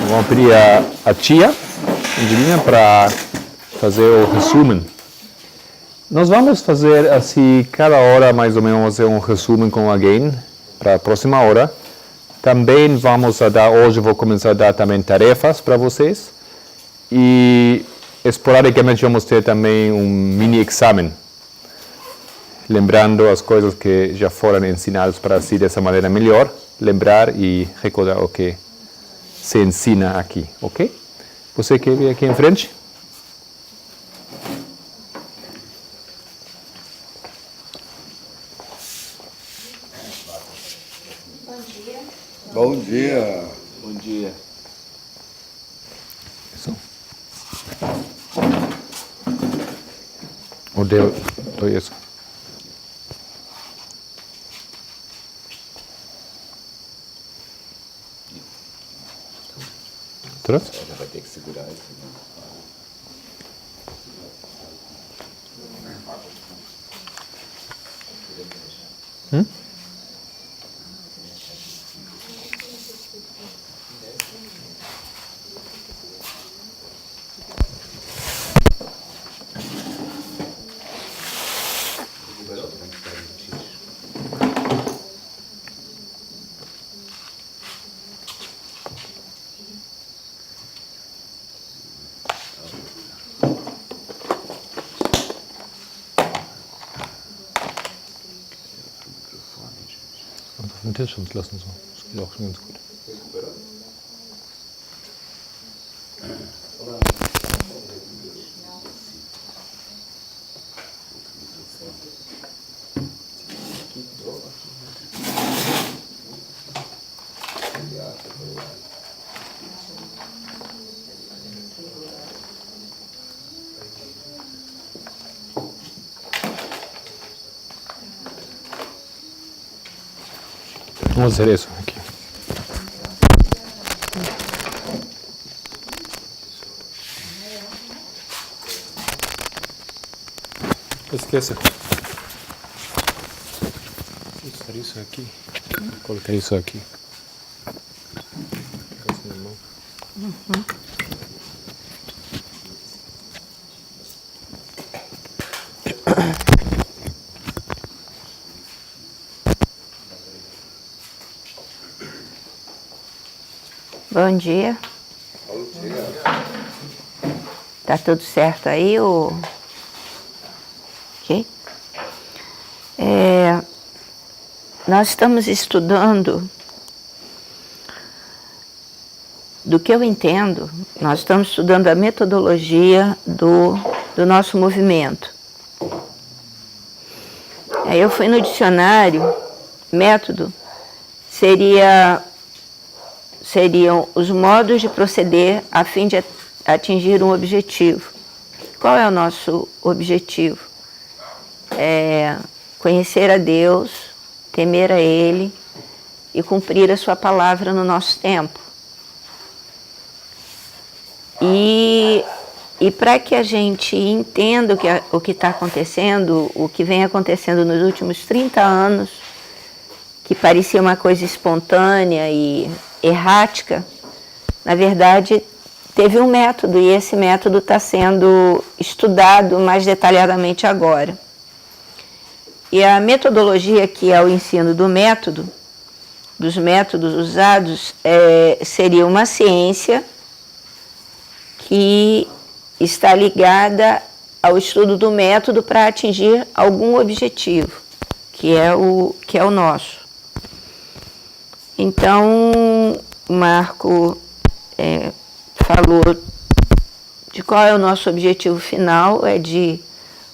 Vamos pedir a tia Angelina para fazer o resumo. Nós vamos fazer assim, cada hora mais ou menos, fazer um resumo com alguém para a próxima hora. Também vamos a dar, hoje vou começar a dar também tarefas para vocês. E esporadicamente vamos ter também um mini exame. Lembrando as coisas que já foram ensinadas para assim, dessa maneira melhor. Lembrar e recordar o que se ensina aqui, ok? Você quer vir aqui em frente? Bom dia. Bom dia. Isso. Odeio isso. Trouxe? Vai ter que segurar isso. Auf den Tisch uns lassen so. Das geht auch schon ganz gut. Vamos hacer eso aquí. Esqueça. Usar isso aqui. Colocar isso aqui. Assim na mão. Bom dia. Tá tudo certo aí? Ok? Nós estamos estudando, do que eu entendo, nós estamos estudando a metodologia do nosso movimento. Aí eu fui no dicionário, método seriam os modos de proceder a fim de atingir um objetivo. Qual é o nosso objetivo? É conhecer a Deus, temer a Ele e cumprir a sua palavra no nosso tempo. E para que a gente entenda o que está acontecendo, o que vem acontecendo nos últimos 30 anos, que parecia uma coisa espontânea e errática, na verdade, teve um método, e esse método está sendo estudado mais detalhadamente agora. E a metodologia, que é o ensino do método, dos métodos usados, seria uma ciência que está ligada ao estudo do método para atingir algum objetivo, que é o nosso. Então, Marco falou de qual é o nosso objetivo final, é de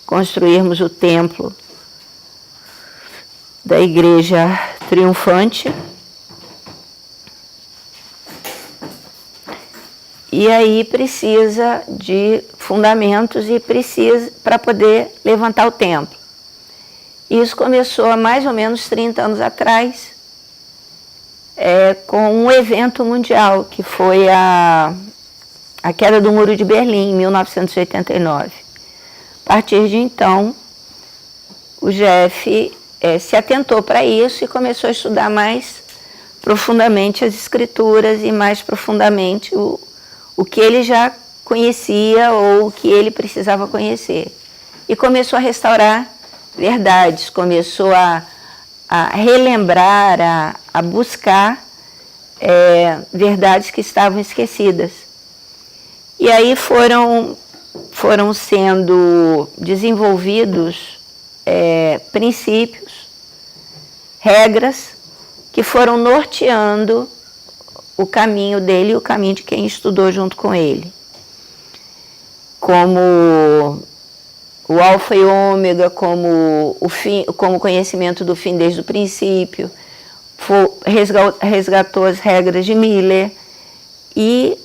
construirmos o templo da Igreja Triunfante. E aí precisa de fundamentos e precisa para poder levantar o templo. Isso começou há mais ou menos 30 anos atrás, com um evento mundial, que foi a queda do Muro de Berlim, em 1989. A partir de então, o Jeff se atentou para isso e começou a estudar mais profundamente as escrituras e mais profundamente o que ele já conhecia ou o que ele precisava conhecer. E começou a restaurar verdades, começou a relembrar, a buscar verdades que estavam esquecidas. E aí foram sendo desenvolvidos princípios, regras, que foram norteando o caminho dele e o caminho de quem estudou junto com ele. Como o alfa e ômega, como o conhecimento do fim desde o princípio, resgatou as regras de Miller e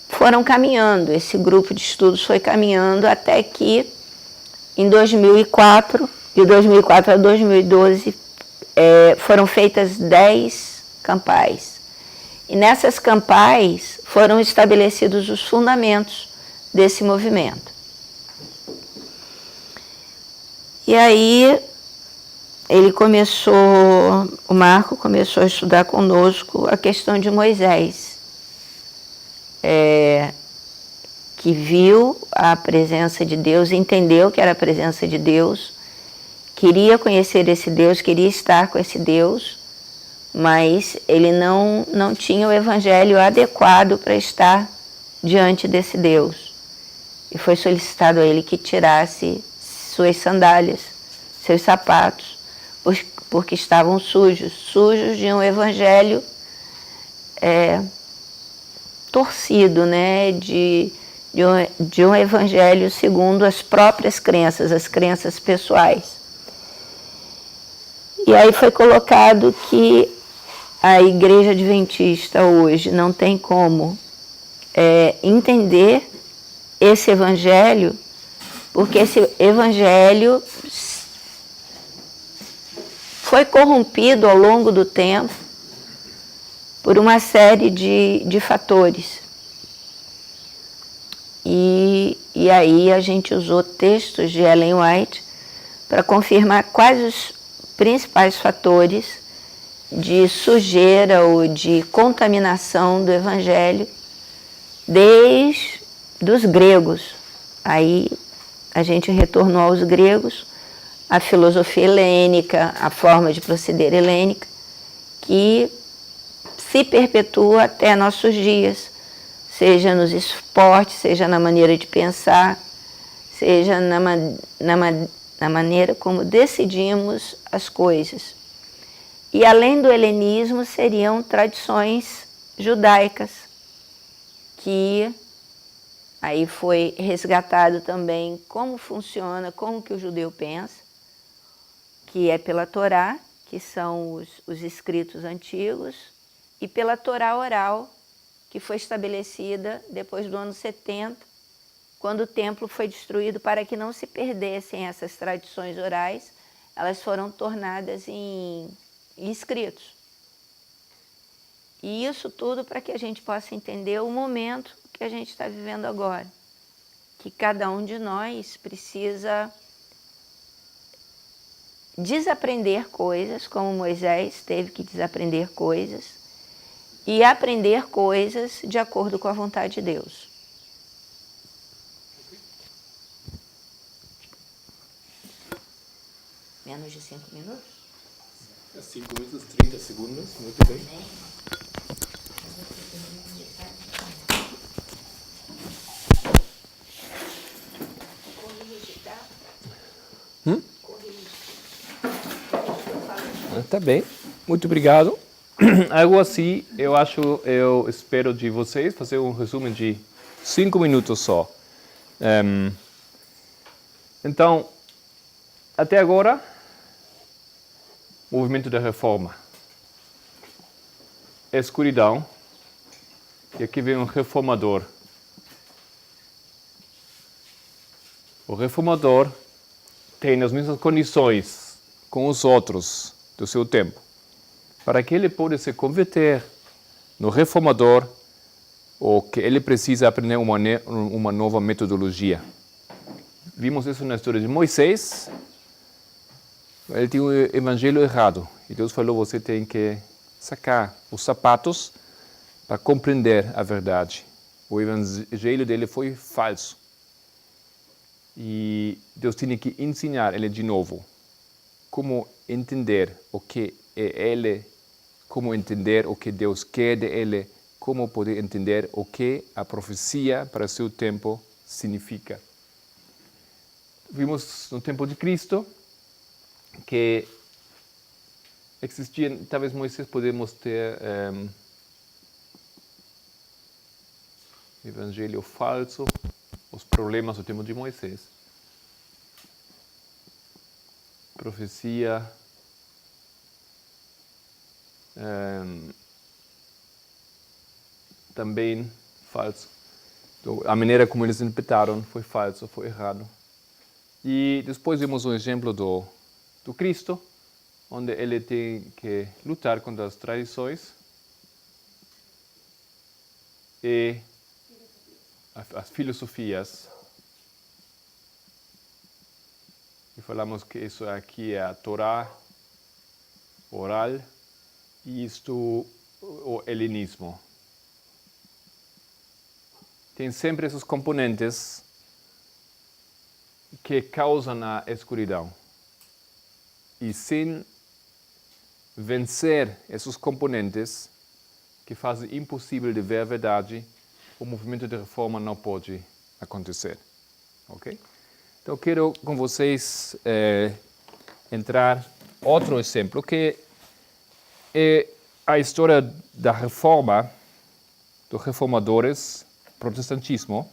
foram caminhando, esse grupo de estudos foi caminhando até que em 2004, de 2004 a 2012, foram feitas 10 campais. E nessas campais foram estabelecidos os fundamentos desse movimento. E aí o Marco começou a estudar conosco a questão de Moisés, que viu a presença de Deus, entendeu que era a presença de Deus, queria conhecer esse Deus, queria estar com esse Deus, mas ele não tinha o evangelho adequado para estar diante desse Deus. E foi solicitado a ele que tirasse suas sandálias, seus sapatos, porque estavam sujos de um evangelho torcido, né? De um evangelho segundo as próprias crenças, as crenças pessoais. E aí foi colocado que a Igreja Adventista hoje não tem como entender esse evangelho, porque esse evangelho foi corrompido ao longo do tempo por uma série de fatores. E aí a gente usou textos de Ellen White para confirmar quais os principais fatores de sujeira ou de contaminação do evangelho desde os gregos. Aí a gente retornou aos gregos, a filosofia helênica, a forma de proceder helênica, que se perpetua até nossos dias, seja nos esportes, seja na maneira de pensar, seja na maneira como decidimos as coisas. E além do helenismo, seriam tradições judaicas, que aí foi resgatado também como funciona, como que o judeu pensa, que é pela Torá, que são os escritos antigos, e pela Torá oral, que foi estabelecida depois do ano 70, quando o templo foi destruído, para que não se perdessem essas tradições orais, elas foram tornadas em escritos. E isso tudo para que a gente possa entender o momento que a gente está vivendo agora, que cada um de nós precisa desaprender coisas, como Moisés teve que desaprender coisas, e aprender coisas de acordo com a vontade de Deus. Menos de 5 minutos? 5 minutos, 30 segundos, muito bem. Tá bem, muito obrigado. Algo assim, eu espero de vocês fazer um resumo de 5 minutos só. Então, até agora, movimento da reforma, escuridão, e aqui vem um reformador. O reformador tem as mesmas condições com os outros do seu tempo. para que ele possa se converter no reformador ou que ele precisa aprender uma nova metodologia. Vimos isso na história de Moisés. Ele tinha o evangelho errado. E Deus falou, você tem que sacar os sapatos para compreender a verdade. O evangelho dele foi falso. E Deus tinha que ensinar ele de novo como entender o que é ele, como entender o que Deus quer de ele, como poder entender o que a profecia para seu tempo significa. Vimos no tempo de Cristo que existia, talvez Moisés podemos ter evangelho falso, os problemas do tempo de Moisés. Profecia, também falso. Então, a maneira como eles interpretaram foi falso, foi errado. E depois vimos um exemplo do Cristo, onde ele tem que lutar contra as tradições e as filosofias. E falamos que isso aqui é a Torá oral e isto o helenismo. Tem sempre esses componentes que causam a escuridão. E sem vencer esses componentes que fazem impossível de ver a verdade, o movimento de reforma não pode acontecer. Ok? Então, quero com vocês entrar outro exemplo, que é a história da reforma, dos reformadores, protestantismo.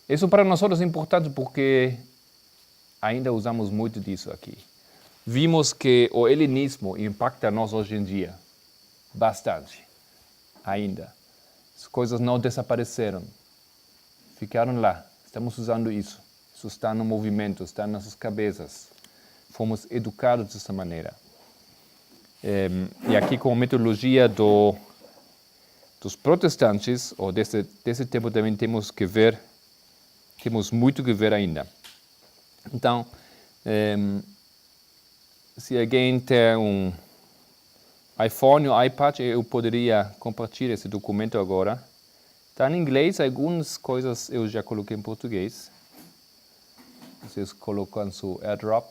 Isso para nós é importante porque ainda usamos muito disso aqui. Vimos que o helenismo impacta nós hoje em dia bastante, ainda. As coisas não desapareceram, ficaram lá, estamos usando isso. Isso está no movimento, está nas nossas cabeças. Fomos educados dessa maneira. E aqui com a metodologia dos protestantes, ou desse tempo também temos muito que ver ainda. Então, se alguém tem um iPhone ou iPad, eu poderia compartilhar esse documento agora. Está em inglês, algumas coisas eu já coloquei em português. Vocês colocam seu AirDrop.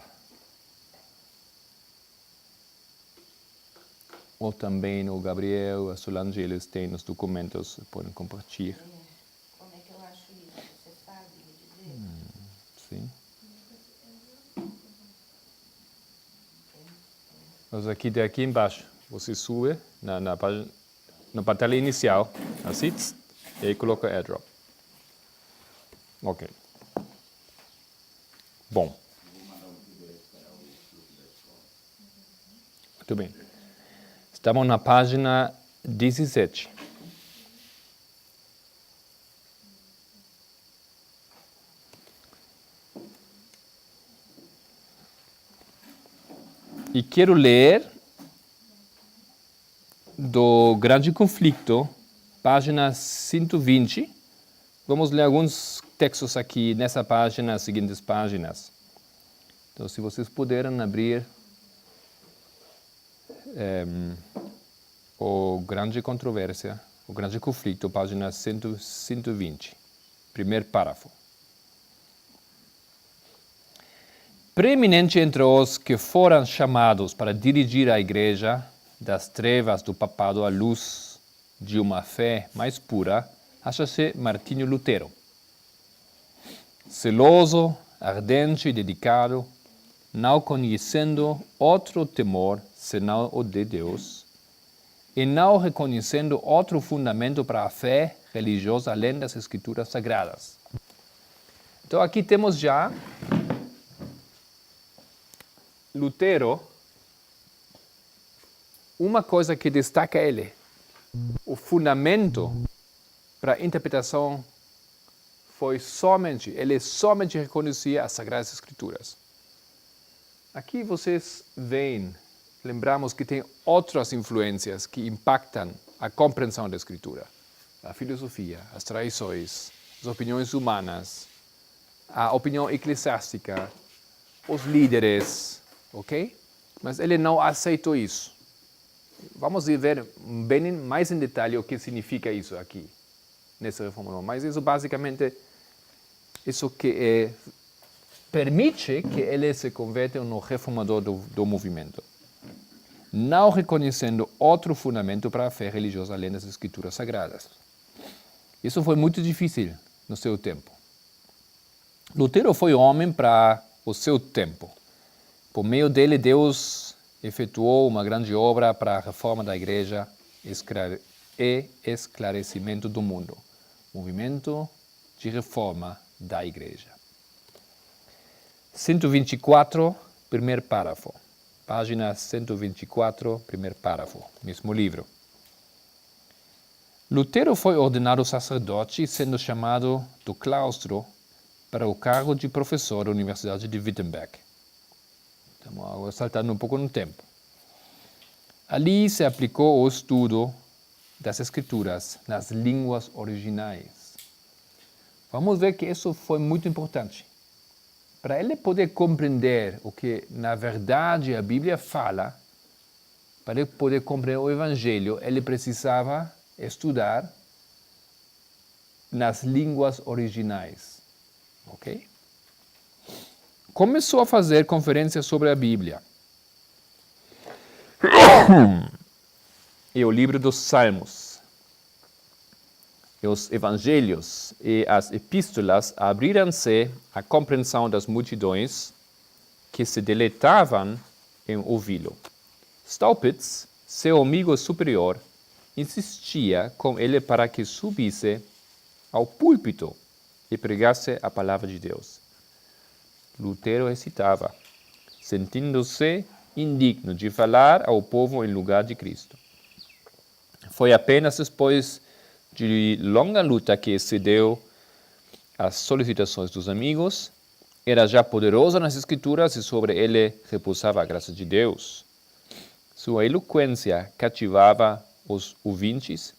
Ou também o Gabriel, a Solange, eles têm os documentos, podem compartilhar. Como é que eu acho isso? Você sabe me dizer? Sim. Mas aqui embaixo, você sube na pantalla inicial, assim, e aí coloca AirDrop. Ok. Bom. Muito bem. Estamos na página 17. E quero ler do Grande Conflito, página 120. Vamos ler alguns textos aqui nessa página, as seguintes páginas. Então, se vocês puderem abrir o Grande Controvérsia, o Grande Conflito, página 120, primeiro parágrafo. Preeminente entre os que foram chamados para dirigir a Igreja das trevas do papado à luz de uma fé mais pura, acha-se Martinho Lutero. Zeloso, ardente e dedicado, não conhecendo outro temor senão o de Deus, e não reconhecendo outro fundamento para a fé religiosa além das Escrituras Sagradas. Então aqui temos já Lutero, uma coisa que destaca ele, o fundamento para a interpretação ele somente reconhecia as Sagradas Escrituras. Aqui vocês veem lembramos que tem outras influências que impactam a compreensão da Escritura. A filosofia, as tradições, as opiniões humanas, a opinião eclesiástica, os líderes, ok? Mas ele não aceitou isso. Vamos ver bem mais em detalhe o que significa isso aqui, nessa reforma. Mas isso basicamente, isso que permite que ele se converta no reformador do movimento, não reconhecendo outro fundamento para a fé religiosa além das Escrituras Sagradas. Isso foi muito difícil no seu tempo. Lutero foi homem para o seu tempo. Por meio dele, Deus efetuou uma grande obra para a reforma da igreja e esclarecimento do mundo. Movimento de reforma da igreja. 124, primeiro parágrafo. Página 124, primeiro parágrafo. Mesmo livro. Lutero foi ordenado sacerdote, sendo chamado do claustro para o cargo de professor da Universidade de Wittenberg. Estamos agora saltando um pouco no tempo. Ali se aplicou o estudo das Escrituras nas línguas originais. Vamos ver que isso foi muito importante. Para ele poder compreender o que, na verdade, a Bíblia fala, para ele poder compreender o Evangelho, ele precisava estudar nas línguas originais. Ok? Começou a fazer conferências sobre a Bíblia. E o livro dos Salmos. E os Evangelhos e as Epístolas abriram-se à compreensão das multidões que se deleitavam em ouvi-lo. Staupitz, seu amigo superior, insistia com ele para que subisse ao púlpito e pregasse a palavra de Deus. Lutero hesitava, sentindo-se indigno de falar ao povo em lugar de Cristo. Foi apenas depois de longa luta que cedeu às solicitações dos amigos. Era já poderoso nas Escrituras e sobre ele repousava a graça de Deus. Sua eloquência cativava os ouvintes.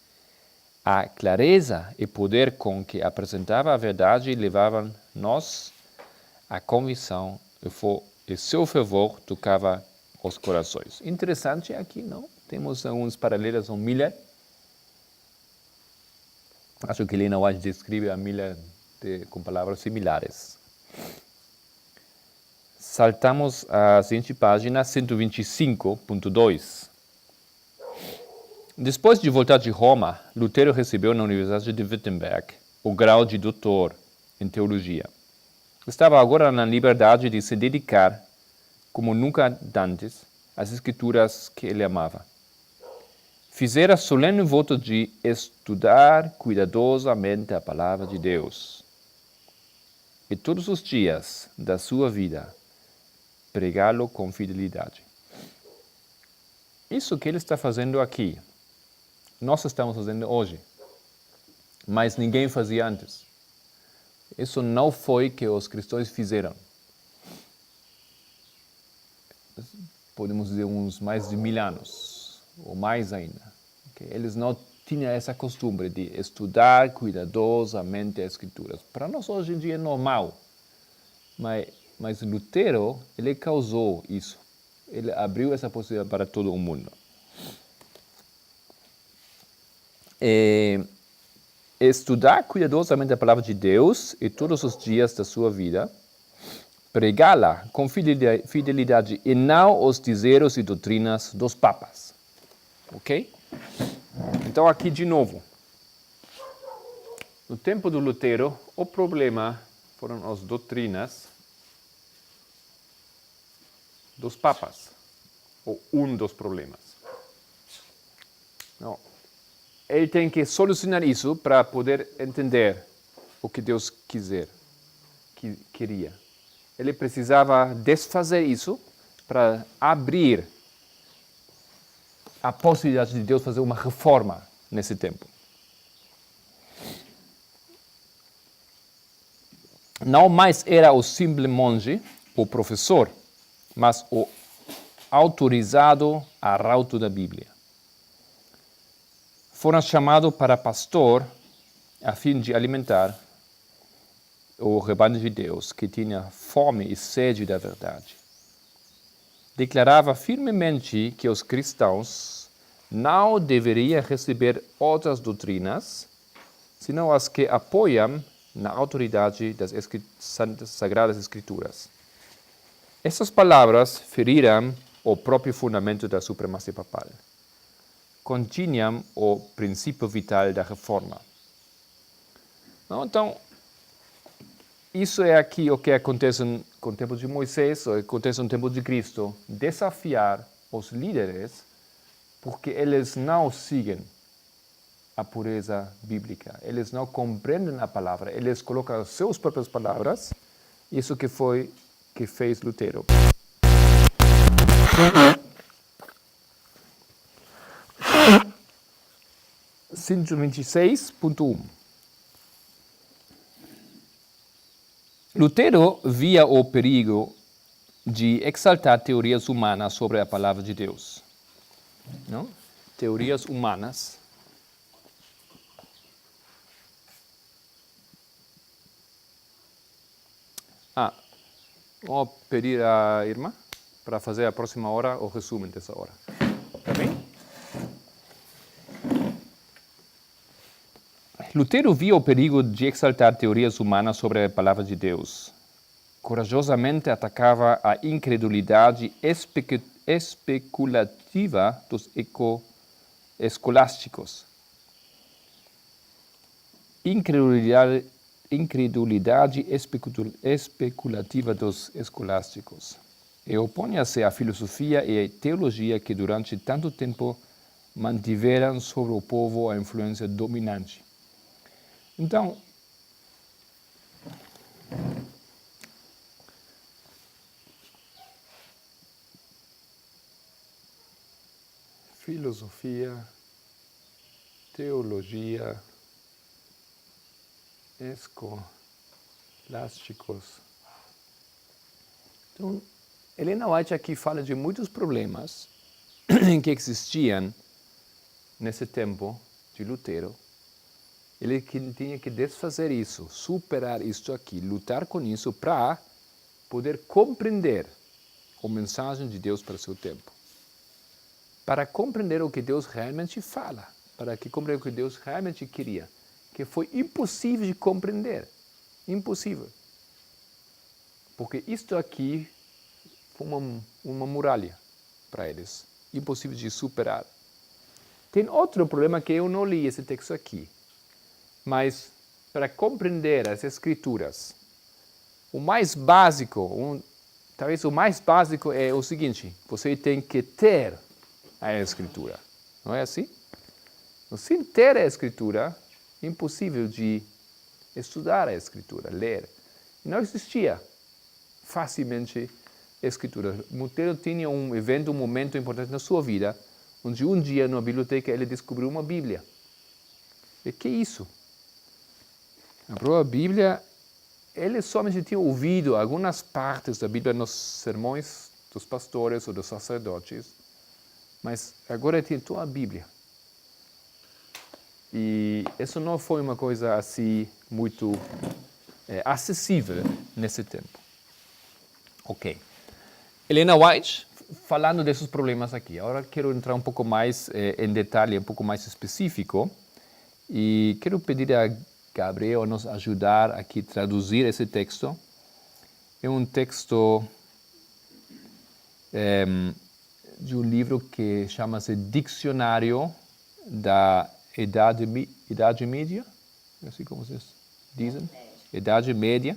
A clareza e poder com que apresentava a verdade levavam-nos à convicção e seu fervor tocava os corações. Interessante aqui, não? Temos alguns paralelos com Miller. Acho que Helena White descreve a Miller com palavras similares. Saltamos à seguinte página, 125.2. Depois de voltar de Roma, Lutero recebeu na Universidade de Wittenberg o grau de doutor em teologia. Estava agora na liberdade de se dedicar, como nunca antes, às escrituras que ele amava. Fizera solene voto de estudar cuidadosamente a palavra de Deus. E todos os dias da sua vida, pregá-lo com fidelidade. Isso que ele está fazendo aqui, nós estamos fazendo hoje, mas ninguém fazia antes. Isso não foi que os cristãos fizeram. Podemos dizer uns mais de 1000 anos, ou mais ainda. Okay? Eles não tinham essa costume de estudar cuidadosamente as Escrituras. Para nós hoje em dia é normal, mas Lutero, ele causou isso. Ele abriu essa possibilidade para todo o mundo. Estudar cuidadosamente a palavra de Deus e todos os dias da sua vida, pregá-la com fidelidade e não os dizeres e doutrinas dos papas. Ok? Então aqui de novo. No tempo do Lutero, o problema foram as doutrinas dos papas, ou um dos problemas. Não. Ele tem que solucionar isso para poder entender o que Deus queria. Ele precisava desfazer isso para abrir a possibilidade de Deus fazer uma reforma nesse tempo. Não mais era o simples monge, o professor, mas o autorizado arauto da Bíblia. Foram chamados para pastor a fim de alimentar o rebanho de Deus, que tinha fome e sede da verdade. Declarava firmemente que os cristãos não deveriam receber outras doutrinas, senão as que apoiam na autoridade das Sagradas Escrituras. Essas palavras feriram o próprio fundamento da supremacia papal. Continham o princípio vital da reforma. Então, isso é aqui o que acontece com o tempo de Moisés, o que acontece no tempo de Cristo. Desafiar os líderes porque eles não seguem a pureza bíblica. Eles não compreendem a palavra. Eles colocam as suas próprias palavras. Isso que fez Lutero. 126.1. Lutero via o perigo de exaltar teorias humanas sobre a palavra de Deus. Não? Teorias humanas. Vou pedir à irmã para fazer a próxima hora o resumo dessa hora. Tá bem? Lutero via o perigo de exaltar teorias humanas sobre a palavra de Deus. Corajosamente atacava a incredulidade especulativa dos escolásticos. Incredulidade especulativa dos escolásticos. E opunha-se à filosofia e à teologia que durante tanto tempo mantiveram sobre o povo a influência dominante. Então, filosofia, teologia, escolásticos. Então, Helena White aqui fala de muitos problemas que existiam nesse tempo de Lutero. Ele tinha que desfazer isso, superar isso aqui, lutar com isso para poder compreender a mensagem de Deus para o seu tempo. Para compreender o que Deus realmente fala, para compreender o que Deus realmente queria, que foi impossível de compreender. Impossível. Porque isto aqui foi uma muralha para eles. Impossível de superar. Tem outro problema que eu não li esse texto aqui. Mas para compreender as Escrituras, o mais básico, talvez o mais básico é o seguinte: você tem que ter a Escritura. Não é assim? Sem ter a Escritura, é impossível de estudar a Escritura, ler. Não existia facilmente a Escritura. Lutero tinha um evento, um momento importante na sua vida, onde um dia na biblioteca ele descobriu uma Bíblia. E que é isso? Abriu a Bíblia, ele somente tinha ouvido algumas partes da Bíblia nos sermões dos pastores ou dos sacerdotes, mas agora tinha toda a Bíblia. E isso não foi uma coisa assim muito acessível nesse tempo. Ok. Helena White, falando desses problemas aqui. Agora quero entrar um pouco mais em detalhe, um pouco mais específico. E quero pedir a Gabriel nos ajudar aqui a traduzir esse texto. É um texto de um livro que chama-se Dicionário da Idade Média. É assim como vocês dizem? Idade Média.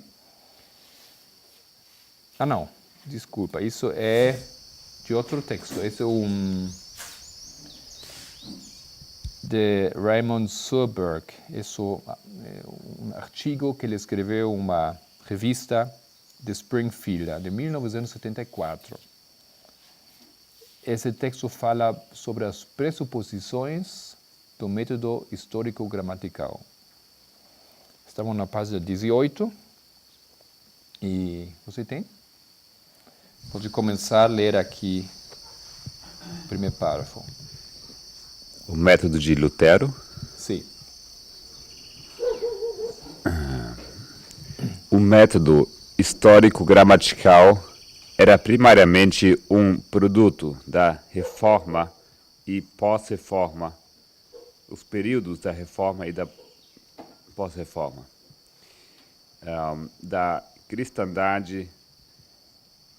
Não, desculpa, isso é de outro texto. Esse é de Raymond Surberg. Isso é um artigo que ele escreveu em uma revista de Springfield, de 1974. Esse texto fala sobre as pressuposições do método histórico-gramatical. Estamos na página 18. E você tem? Pode começar a ler aqui Primeiro parágrafo. O método de Lutero. Sim. O método histórico-gramatical era primariamente um produto da Reforma e pós-Reforma, os períodos da Reforma e da pós-Reforma, da cristandade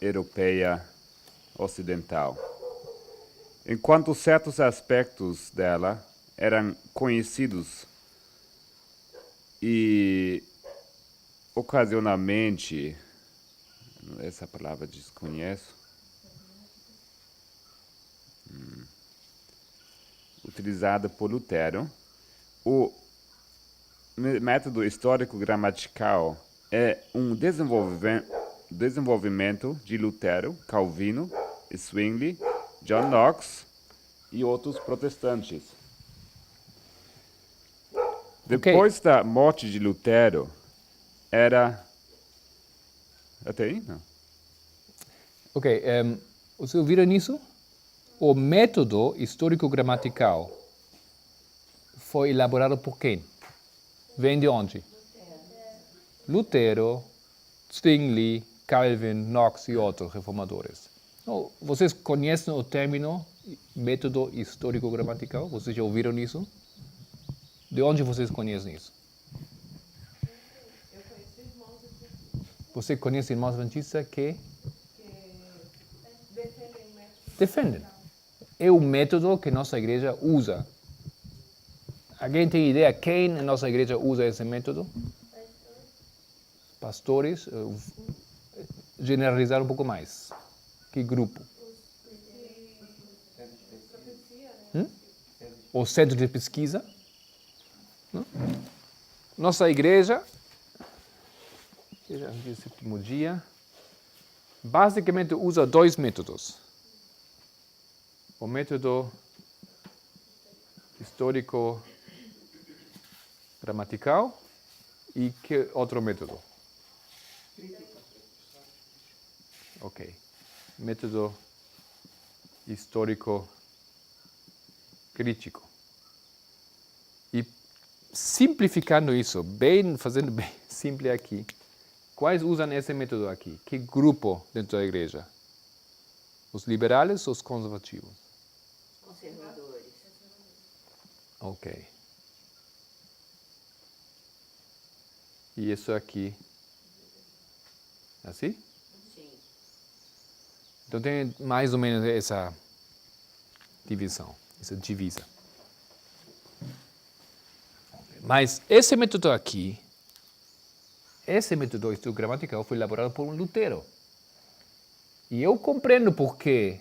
europeia ocidental. Enquanto certos aspectos dela eram conhecidos e ocasionalmente, essa palavra desconheço, utilizada por Lutero, o método histórico-gramatical é um desenvolvimento de Lutero, Calvino, Zwingli, John Knox e outros protestantes. Depois da morte de Lutero, era... Até aí? Não. Ok, você ouviram nisso? O método histórico-gramatical foi elaborado por quem? Vem de onde? Lutero, Zwingli, Calvin, Knox e outros reformadores. Vocês conhecem o término método histórico-gramatical? Vocês já ouviram isso? De onde vocês conhecem isso? Você conhece irmãos adventistas que defendem. É o método que nossa igreja usa. Alguém tem ideia quem na nossa igreja usa esse método? Pastores. Generalizar um pouco mais. Que grupo? O centro de pesquisa. Nossa igreja, esse último dia, basicamente usa dois métodos. O método histórico-gramatical e que outro método? Ok. Método histórico-crítico. E simplificando isso, fazendo bem simples aqui, quais usam esse método aqui? Que grupo dentro da igreja? Os liberais ou os conservativos? Conservadores. Ok. E isso aqui? Assim? Sim. Então tem mais ou menos essa divisão, essa divisa. Mas esse método aqui, esse método histórico-gramatical foi elaborado por um Lutero. E eu compreendo por que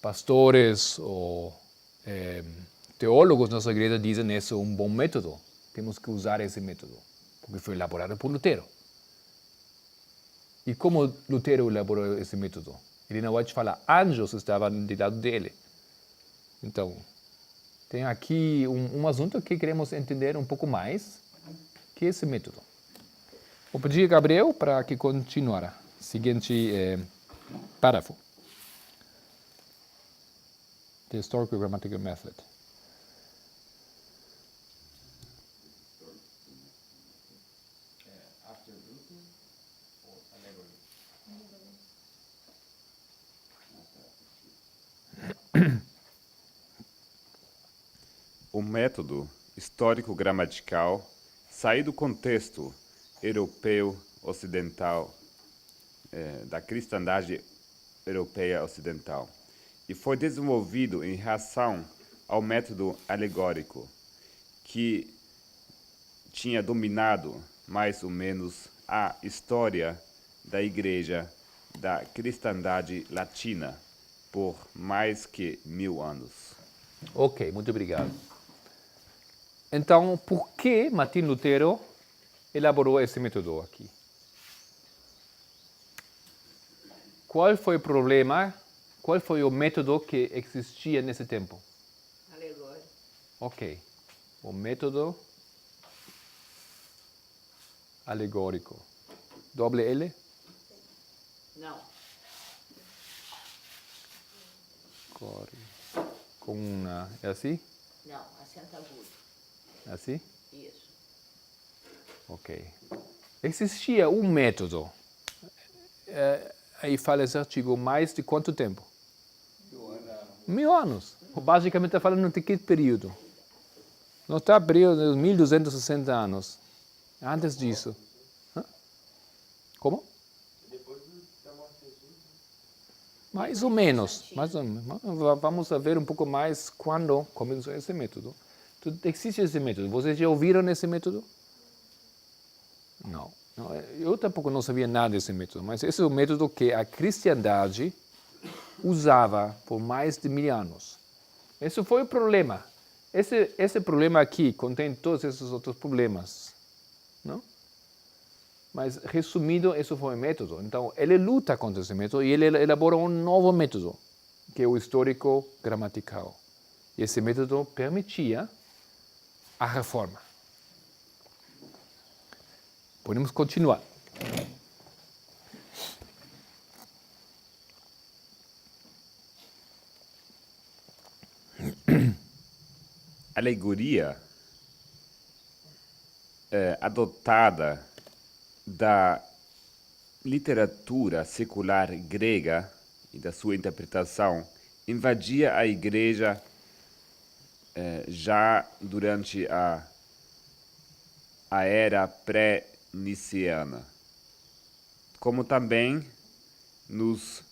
pastores ou teólogos da nossa igreja dizem esse é um bom método. Temos que usar esse método, porque foi elaborado por Lutero. E como Lutero elaborou esse método? Elena White fala, anjos estavam do lado dele. Então, tem aqui um assunto que queremos entender um pouco mais, que é esse método. Vou pedir a Gabriel para que continuara. Seguinte parágrafo. The Historical Grammatical Method. O método histórico-gramatical sai do contexto europeu ocidental, da cristandade europeia ocidental, e foi desenvolvido em relação ao método alegórico, que tinha dominado mais ou menos a história da igreja da cristandade latina por mais que 1000 anos. Ok, muito obrigado. Então, por que Martin Lutero elaborou esse método aqui? Qual foi o problema? Qual foi o método que existia nesse tempo? Alegórico. Ok. O método alegórico. Doble L? Não. corre com uma... É assim? Não, acento agudo. Assim? Isso. Ok. Existia um método. Aí fala esse artigo, mais de quanto tempo? 1000 anos. Basicamente está falando de que período? Não está período de 1260 anos. Antes disso. Hã? Como? Mais ou menos. Mais ou menos. Vamos ver um pouco mais quando começou esse método. Existe esse método. Vocês já ouviram esse método? Não. Eu tampouco não sabia nada desse método, mas esse é o método que a cristandade usava por mais de 1000 anos. Esse foi o problema. Esse problema aqui contém todos esses outros problemas. Não? Mas, resumido, esse foi o método. Então, ele luta contra esse método e ele elabora um novo método, que é o histórico gramatical. E esse método permitia a reforma. Podemos continuar. Alegoria adotada da literatura secular grega e da sua interpretação invadia a igreja já durante a era pré-nicena, como também nos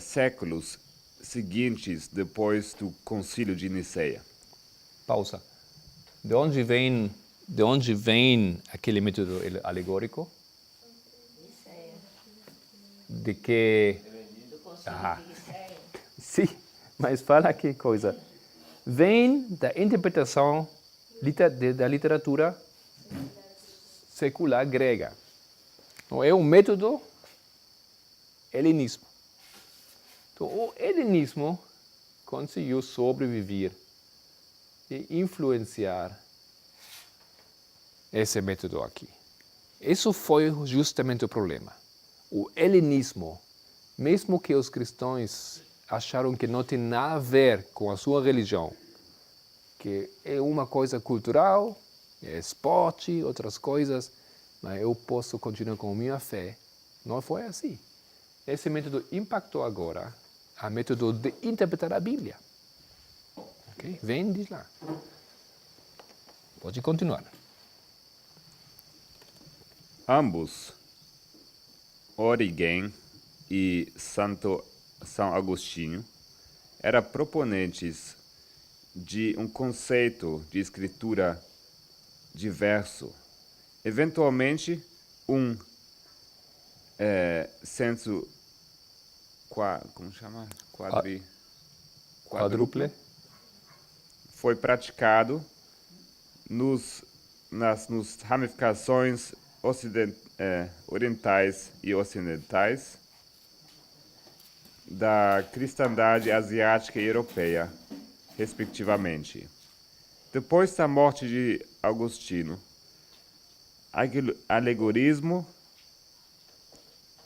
séculos seguintes depois do Concílio de Niceia. Pausa. De onde vem aquele método alegórico? De que... Do Conselho de Nicéia. Sim, mas fala que coisa. Vem da interpretação da literatura secular grega. Então, é um método helenismo. Então, o helenismo conseguiu sobreviver e influenciar esse método aqui. Isso foi justamente o problema. O helenismo, mesmo que os cristãos acharam que não tem nada a ver com a sua religião, que é uma coisa cultural, é esporte, outras coisas, mas eu posso continuar com a minha fé. Não foi assim. Esse método impactou agora a método de interpretar a Bíblia. Okay? Vem de lá. Pode continuar. Ambos, Origen e São Agostinho, eram proponentes de um conceito de escritura diverso, eventualmente um senso Quadruple. Foi praticado nas ramificações orientais e ocidentais da cristandade asiática e europeia, respectivamente. Depois da morte de Agostinho, alegorismo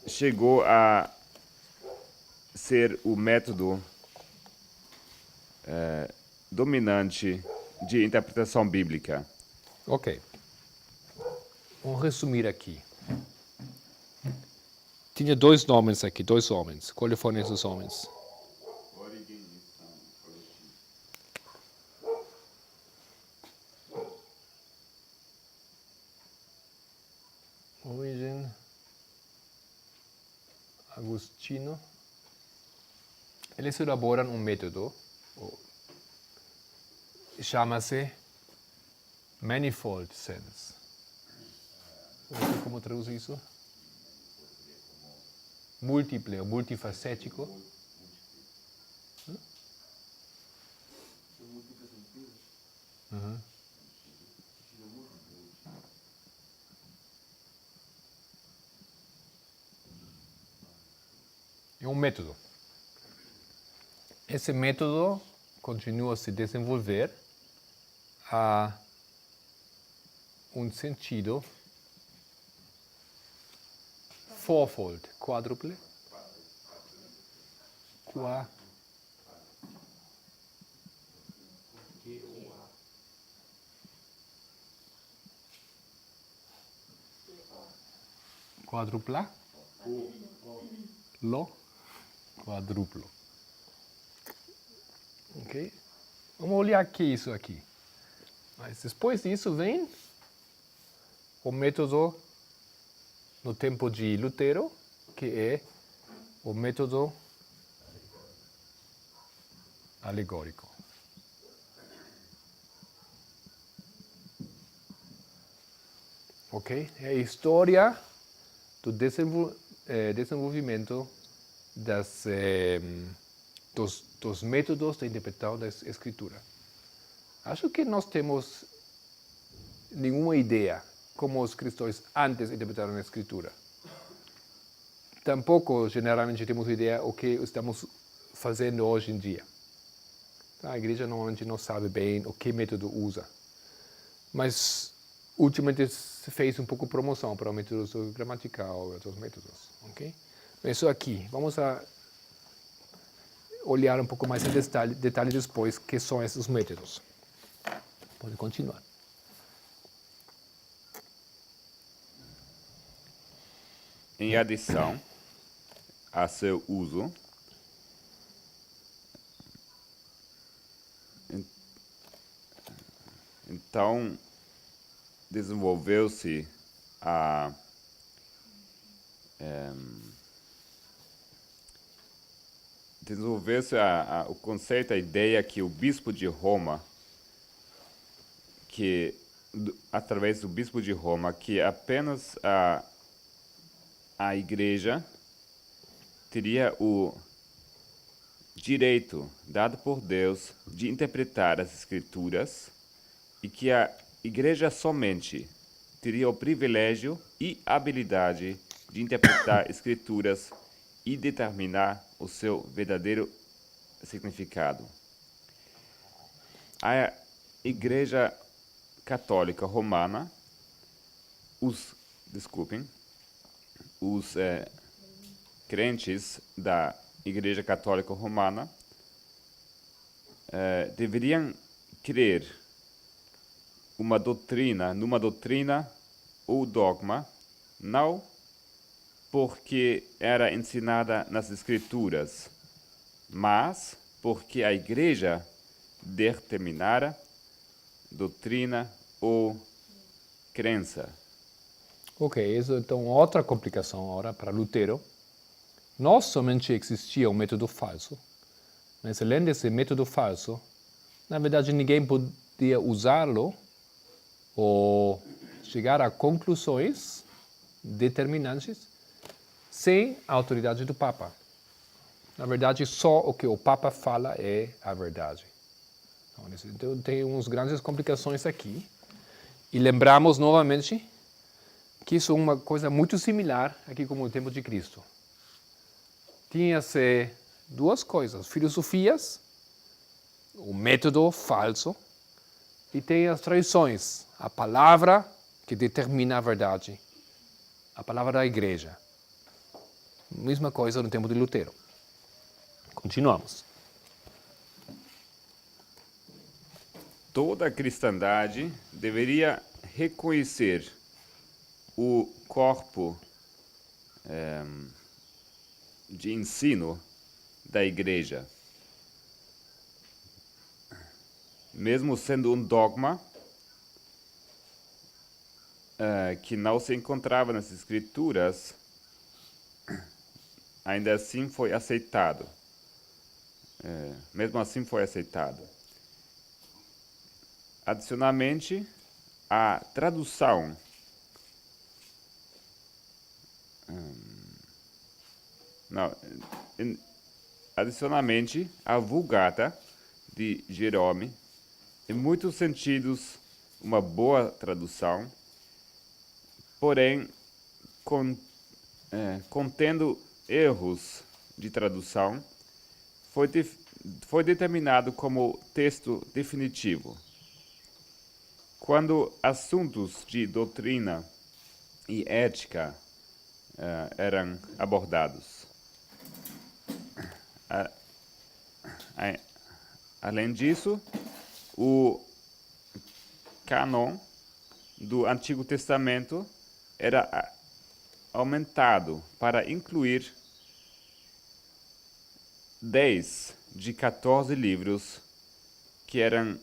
chegou a ser o método dominante de interpretação bíblica. Ok. Vamos resumir aqui. Tinha dois nomes aqui, dois homens. Quais foram esses homens? Origen, Agostinho. Eles elaboram um método, chama-se Manifold Sense. Não sei como traduz isso. Múltiple ou multifacético. Uhum. É um método. Esse método continua a se desenvolver a um sentido fourfold, quádruple, Quadrupla? Lo? Quadruplo. Ok? Vamos olhar aqui isso aqui. Mas depois disso vem o método no tempo de Lutero, que é o método alegórico. Ok? É a história do desenvolvimento dos métodos de interpretação da escritura. Acho que nós temos nenhuma ideia como os cristãos antes interpretaram a escritura. Tampouco, generalmente, temos ideia o que estamos fazendo hoje em dia. A igreja normalmente não sabe bem o que método usa. Mas, ultimamente, se fez um pouco promoção para o método gramatical e outros métodos. Okay? Isso aqui, vamos a olhar um pouco mais em detalhe depois que são esses métodos. Pode continuar. Em adição a seu uso, então desenvolveu-se o conceito, a ideia que o bispo de Roma, através do bispo de Roma, que apenas a igreja teria o direito dado por Deus de interpretar as escrituras e que a igreja somente teria o privilégio e habilidade de interpretar escrituras e determinar o seu verdadeiro significado. A Igreja Católica Romana, os crentes da Igreja Católica Romana deveriam crer numa doutrina ou dogma, não porque era ensinada nas Escrituras, mas porque a Igreja determinara doutrina ou crença. Ok, isso então outra complicação agora para Lutero. Não somente existia um método falso, mas além desse método falso, na verdade ninguém podia usá-lo ou chegar a conclusões determinantes sem a autoridade do Papa. Na verdade, só o que o Papa fala é a verdade. Então, tem umas grandes complicações aqui. E lembramos novamente que isso é uma coisa muito similar aqui como no tempo de Cristo. Tinha-se duas coisas, filosofias, o método falso, e tem as tradições, a palavra que determina a verdade, a palavra da igreja. Mesma coisa no tempo de Lutero. Continuamos. Toda a cristandade deveria reconhecer o corpo de ensino da igreja, mesmo sendo um dogma que não se encontrava nas escrituras, ainda assim foi aceitado. Mesmo assim foi aceitado. Adicionalmente, a tradução adicionalmente, a Vulgata de Jerome, em muitos sentidos, uma boa tradução, porém, contendo erros de tradução, foi determinado como texto definitivo. Quando assuntos de doutrina e ética eram abordados. Além disso, o cânon do Antigo Testamento era aumentado para incluir 10 de 14 livros que eram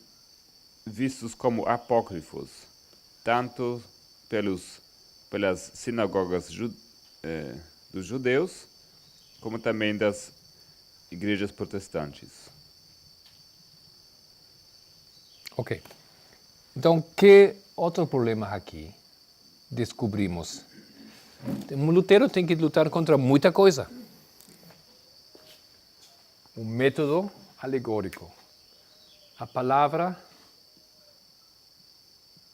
vistos como apócrifos, tanto pelas sinagogas dos judeus, como também das igrejas protestantes. Ok. Então, que outro problema aqui descobrimos? O Lutero tem que lutar contra muita coisa. O método alegórico. A palavra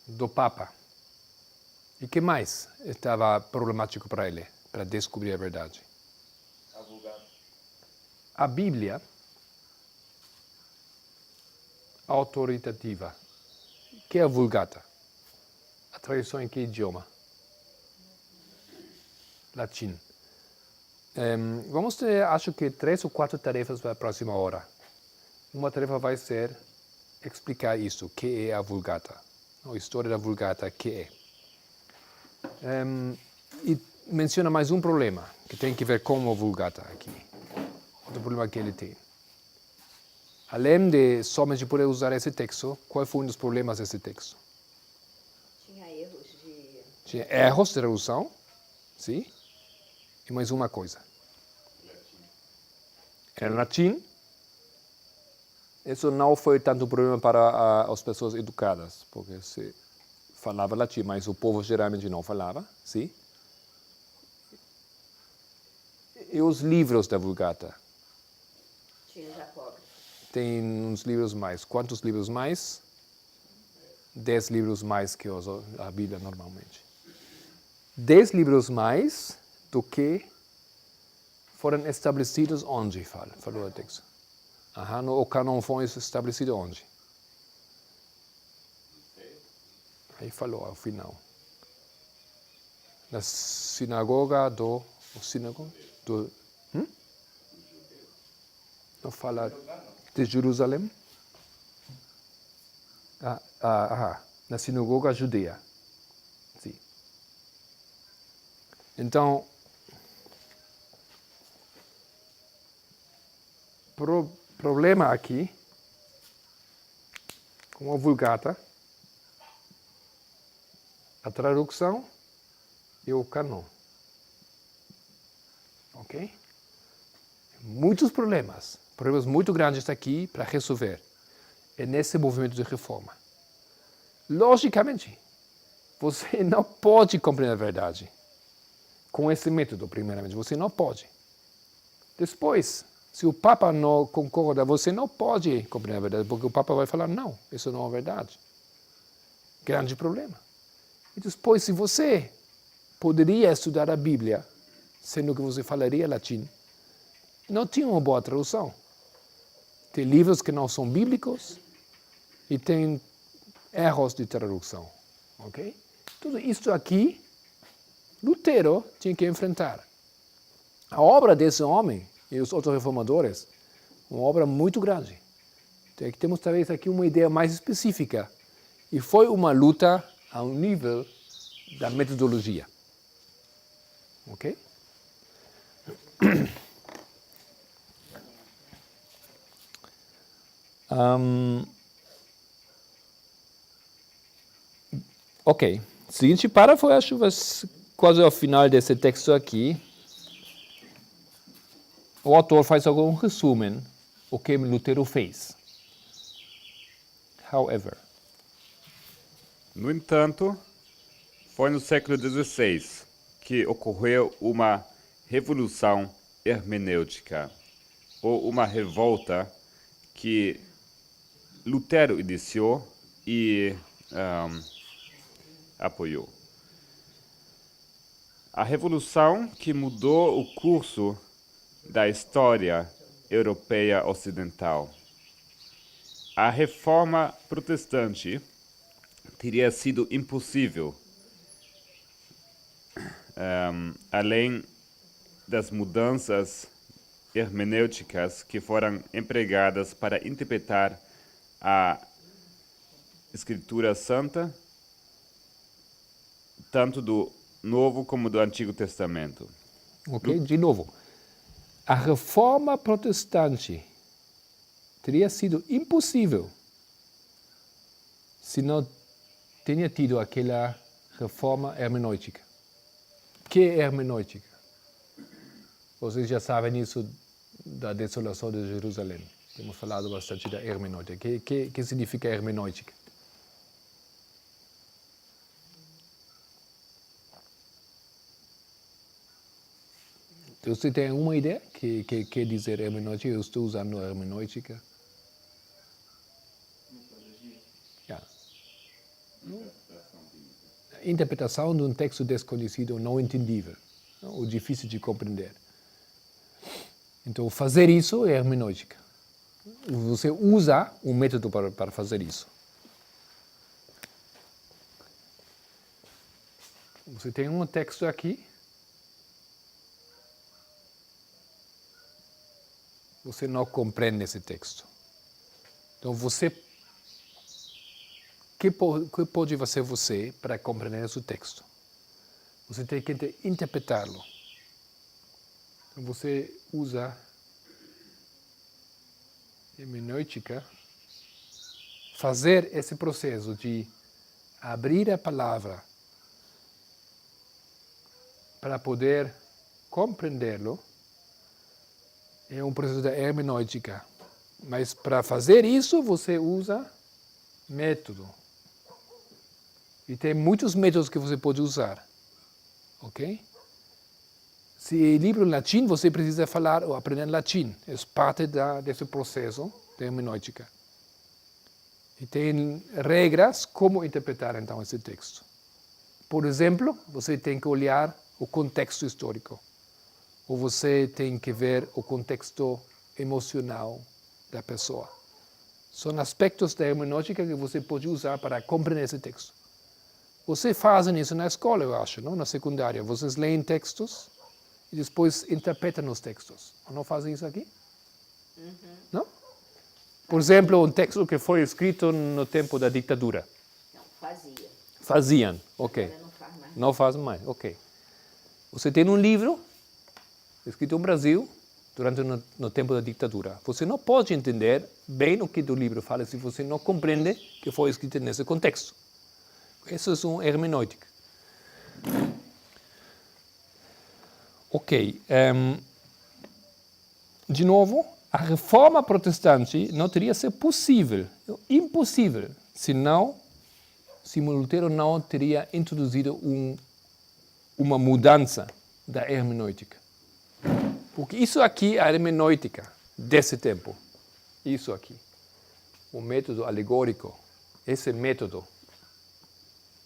do Papa. E que mais estava problemático para ele, para descobrir a verdade? A Bíblia autoritativa. Que é a Vulgata? A tradução em que idioma? Latim. Vamos ter, acho que, 3 ou 4 tarefas para a próxima hora. Uma tarefa vai ser explicar isso, o que é a Vulgata. A história da Vulgata, que é. E menciona mais um problema, que tem que ver com a Vulgata aqui. Outro problema que ele tem. Além de somente poder usar esse texto, qual foi um dos problemas desse texto? Tinha erros de tradução, sim? E mais uma coisa. Era latim. Isso não foi tanto problema para as pessoas educadas, porque se falava latim, mas o povo geralmente não falava, sim? E os livros da Vulgata? Tinha os apócrifos. Tem uns livros mais. Quantos livros mais? 10 livros mais que a Bíblia normalmente. 10 livros mais do que foram estabelecidos onde, falou o texto. O canon foi estabelecido onde? Aí falou ao final. Na sinagoga do... Não fala de Jerusalém? Na sinagoga judeia. Sim. Então, problema aqui, com a Vulgata, a tradução e o canon. Ok? Muitos problemas muito grandes aqui para resolver. É nesse movimento de reforma. Logicamente, você não pode compreender a verdade com esse método, primeiramente. Você não pode. Depois, se o Papa não concorda, você não pode compreender a verdade, porque o Papa vai falar, não, isso não é verdade. Grande problema. E depois, se você poderia estudar a Bíblia, sendo que você falaria latim, não tinha uma boa tradução. Tem livros que não são bíblicos e tem erros de tradução. Ok? Tudo isso aqui, Lutero tinha que enfrentar. A obra desse homem e os outros reformadores, uma obra muito grande. Então, temos talvez aqui uma ideia mais específica. E foi uma luta ao nível da metodologia. Ok? Ok. Seguinte parágrafo, acho quase ao final desse texto aqui. O autor faz algum resumo o que Lutero fez. However. No entanto, foi no século XVI que ocorreu uma revolução hermenêutica, ou uma revolta que Lutero iniciou e apoiou. A revolução que mudou o curso da história europeia ocidental. A reforma protestante teria sido impossível, além das mudanças hermenêuticas que foram empregadas para interpretar a Escritura Santa, tanto do Novo como do Antigo Testamento. Ok? De novo, a reforma protestante teria sido impossível se não tinha tido aquela reforma hermenêutica. O que é hermenêutica? Vocês já sabem isso da desolação de Jerusalém. Temos falado bastante da hermenêutica. O que significa hermenêutica? Você tem uma ideia que quer dizer hermenêutica? Eu estou usando a hermenêutica. Yeah. Interpretação de um texto desconhecido ou não entendível, ou difícil de compreender. Então, fazer isso é hermenêutica. Você usa um método para fazer isso. Você tem um texto aqui. Você não compreende esse texto. Então, o que pode fazer você para compreender esse texto? Você tem que interpretá-lo. Então, você usa hermenêutica, fazer esse processo de abrir a palavra para poder compreendê-lo, é um processo da hermenêutica. Mas para fazer isso, você usa método. E tem muitos métodos que você pode usar. Ok? Se é livro em latim, você precisa falar ou aprender latim. É parte desse processo de hermenêutica. E tem regras como interpretar então esse texto. Por exemplo, você tem que olhar o contexto histórico. Ou você tem que ver o contexto emocional da pessoa. São aspectos da hermenêutica que você pode usar para compreender esse texto. Vocês fazem isso na escola, eu acho, não? Na secundária. Vocês leem textos e depois interpretam os textos. Ou não fazem isso aqui? Não? Por exemplo, um texto que foi escrito no tempo da ditadura. Não, fazia. Faziam, ok. Agora não faz mais. Não fazem mais, ok. Você tem um livro escrito no Brasil durante no tempo da ditadura. Você não pode entender bem o que do livro fala se você não compreende que foi escrito nesse contexto. Isso é uma hermenêutica. Ok. De novo, a reforma protestante não teria sido possível, impossível, se Lutero não teria introduzido uma mudança da hermenêutica. Porque isso aqui é a hermenêutica desse tempo. Isso aqui. O método alegórico. Esse método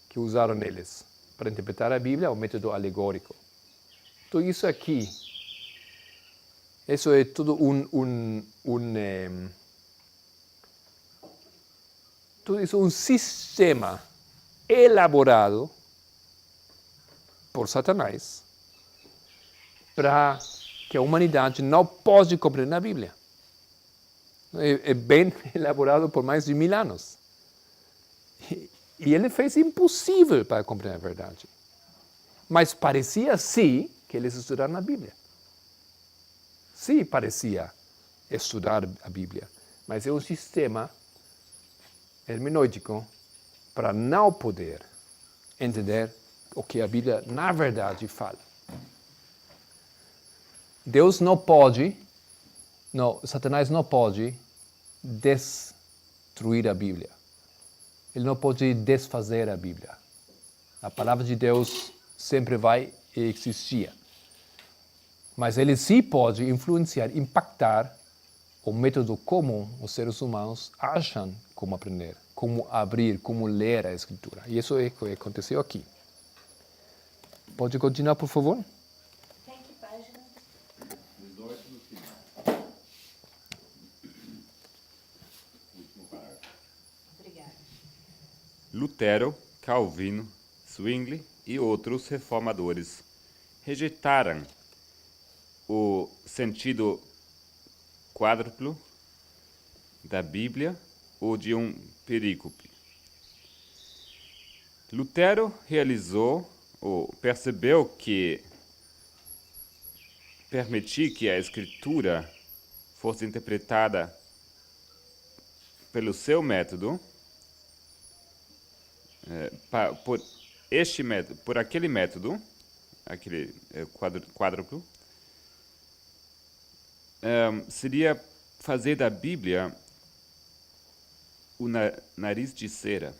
que usaram eles para interpretar a Bíblia é o método alegórico. Então isso aqui, isso é tudo tudo isso é um sistema elaborado por Satanás para que a humanidade não pode compreender a Bíblia. É bem elaborado por mais de 1000 anos. E ele fez impossível para compreender a verdade. Mas parecia, sim, que eles estudaram a Bíblia. Sim, parecia estudar a Bíblia. Mas é um sistema hermenêutico para não poder entender o que a Bíblia, na verdade, fala. Satanás não pode destruir a Bíblia. Ele não pode desfazer a Bíblia. A palavra de Deus sempre vai existir. Mas ele sim pode influenciar, impactar o método como os seres humanos acham como aprender, como abrir, como ler a Escritura. E isso é o que aconteceu aqui. Pode continuar, por favor? Tem que página? Obrigada. Lutero, Calvino, Zwingli e outros reformadores rejeitaram o sentido quádruplo da Bíblia ou de um perícope. Lutero realizou percebeu que permitir que a escritura fosse interpretada pelo seu método, por aquele método, aquele quádruplo, seria fazer da Bíblia o nariz de cera,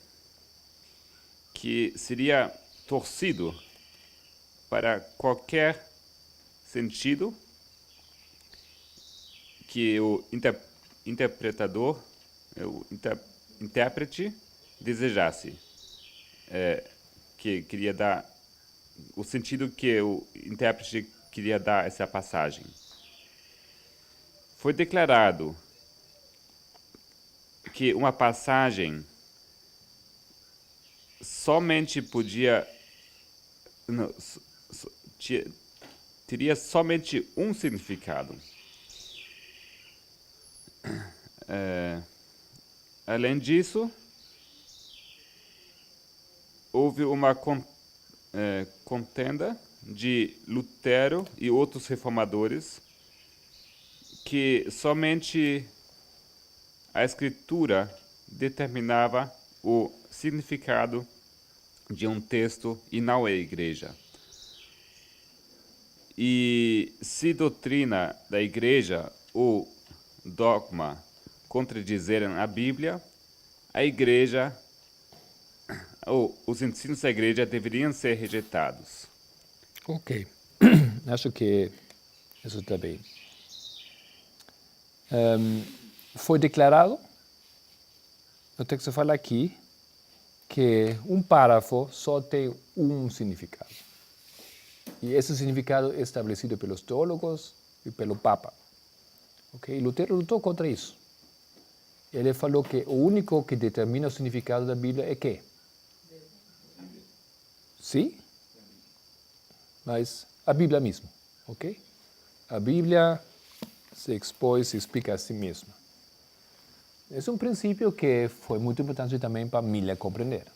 que seria torcido para qualquer sentido que o interpretador, o intérprete desejasse, que queria dar o sentido que o intérprete queria dar a essa passagem. Foi declarado que uma passagem somente teria somente um significado. Além disso, houve uma contenda de Lutero e outros reformadores que somente a escritura determinava o significado de um texto e não a igreja. E se doutrina da igreja ou dogma contradizerem a Bíblia, a igreja ou os ensinos da igreja deveriam ser rejeitados. Ok, acho que isso está bem. Foi declarado, o texto fala aqui, que um parágrafo só tem um significado. E esse significado é estabelecido pelos teólogos e pelo Papa. Okay? Lutero lutou contra isso. Ele falou que o único que determina o significado da Bíblia é quê? Sim? Mas a Bíblia mesmo, ok? A Bíblia se expõe, se explica a si mesma. Esse é um princípio que foi muito importante também para Miller compreender.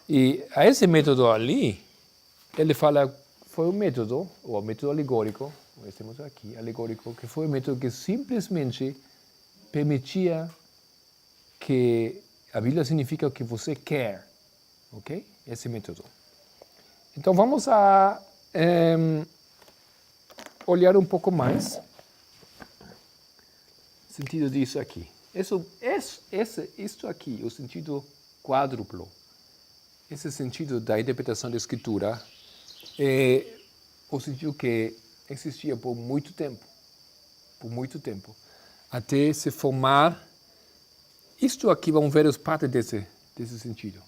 E a esse método ali, ele fala, foi um método, ou método alegórico, temos aqui, alegórico, que foi um método que simplesmente permitia que a Bíblia significa o que você quer, ok? Esse método. Então vamos a olhar um pouco mais o sentido disso aqui. Isto aqui, o sentido quádruplo, esse sentido da interpretação da Escritura é o sentido que existia por muito tempo, até se formar. Isto aqui, vamos ver as partes desse sentido.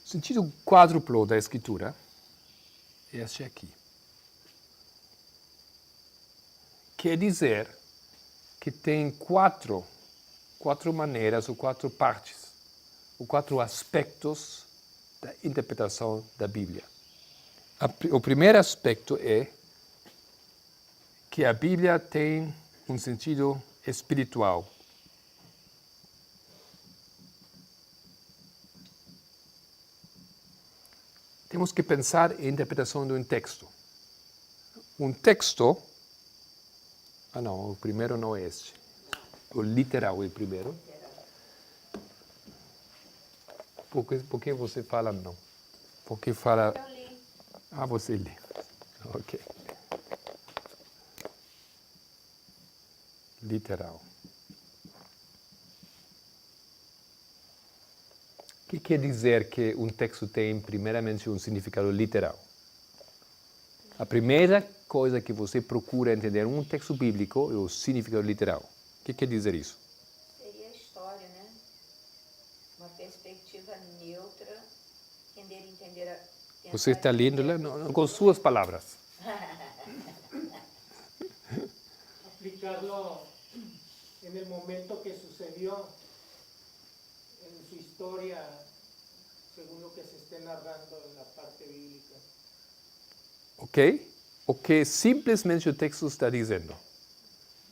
O sentido quádruplo da Escritura é este aqui. Quer dizer que tem quatro maneiras ou quatro partes, ou quatro aspectos da interpretação da Bíblia. O primeiro aspecto é que a Bíblia tem um sentido espiritual. Temos que pensar em interpretação de um texto. Um texto... não, o primeiro não é este. O literal é o primeiro. Por que você fala não? Porque fala... Eu li. Ah, você lê. Ok. Literal. O que quer dizer que um texto tem, primeiramente, um significado literal? A primeira coisa que você procura entender um texto bíblico é o significado literal. O que quer dizer isso? Seria a história, né? Uma perspectiva neutra, entender Você está lendo lá com suas palavras. Aplicarlo en el momento que sucedió en su historia, según lo que se esté narrando en la parte bíblica. Ok? O que simplesmente o texto está dizendo.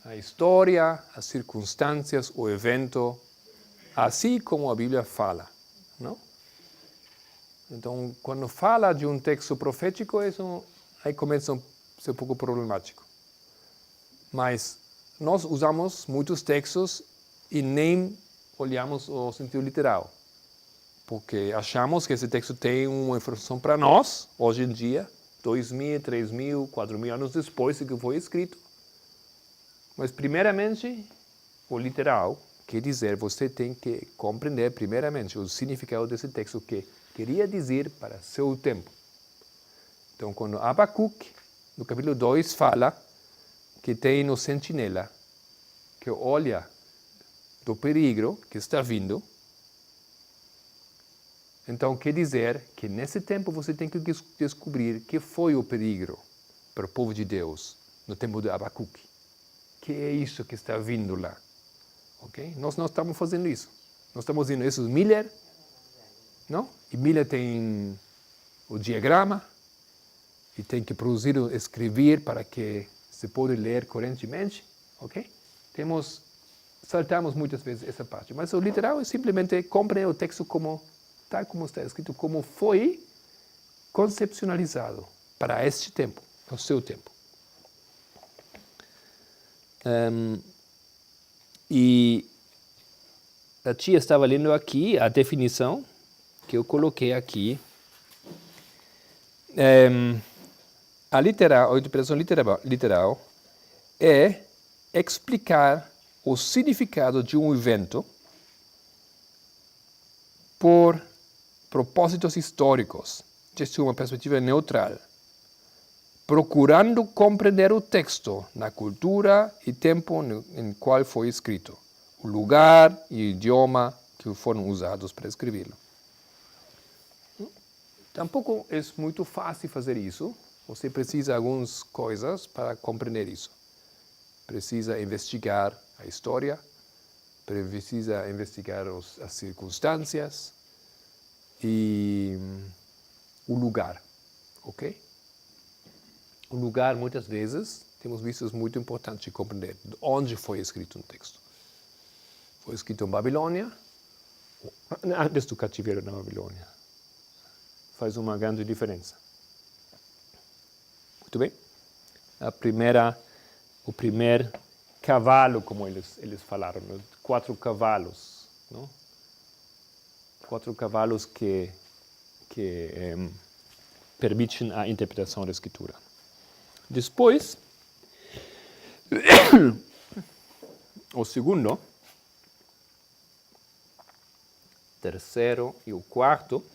A história, as circunstâncias, o evento, assim como a Bíblia fala. Não? Então, quando fala de um texto profético, isso aí começa a ser um pouco problemático. Mas nós usamos muitos textos e nem olhamos o sentido literal. Porque achamos que esse texto tem uma informação para nós, hoje em dia, 2.000, 3.000, 4.000 anos depois de que foi escrito. Mas, primeiramente, o literal quer dizer, você tem que compreender, primeiramente, o significado desse texto, o que queria dizer para seu tempo. Então, quando Abacuque, no capítulo 2, fala que tem o sentinela, que olha do perigo que está vindo, então quer dizer que nesse tempo você tem que descobrir que foi o perigo para o povo de Deus no tempo de Abacuque. Que é isso que está vindo lá. Okay? Nós não estamos fazendo isso. Nós estamos fazendo isso. Miller, não? E Miller tem o diagrama e tem que produzir, escrever para que se pode ler correntemente. Okay? Saltamos muitas vezes essa parte. Mas o literal é simplesmente compreender o texto tal como está escrito, como foi conceptualizado para este tempo, o seu tempo. E a tia estava lendo aqui a definição que eu coloquei aqui. A interpretação literal é explicar o significado de um evento por propósitos históricos, desde uma perspectiva neutral, procurando compreender o texto na cultura e tempo em qual foi escrito, o lugar e o idioma que foram usados para escrevê-lo. Tampouco é muito fácil fazer isso. Você precisa de algumas coisas para compreender isso. Precisa investigar a história, precisa investigar as circunstâncias e o lugar, ok? O lugar, muitas vezes, temos visto, é muito importante de compreender onde foi escrito um texto. Foi escrito em Babilônia, antes do cativeiro na Babilônia. Faz uma grande diferença. Muito bem. O primeiro cavalo, como eles falaram, 4 cavalos, não? 4 cavalos que permitem a interpretação da Escritura. Depois, o segundo, terceiro e o quarto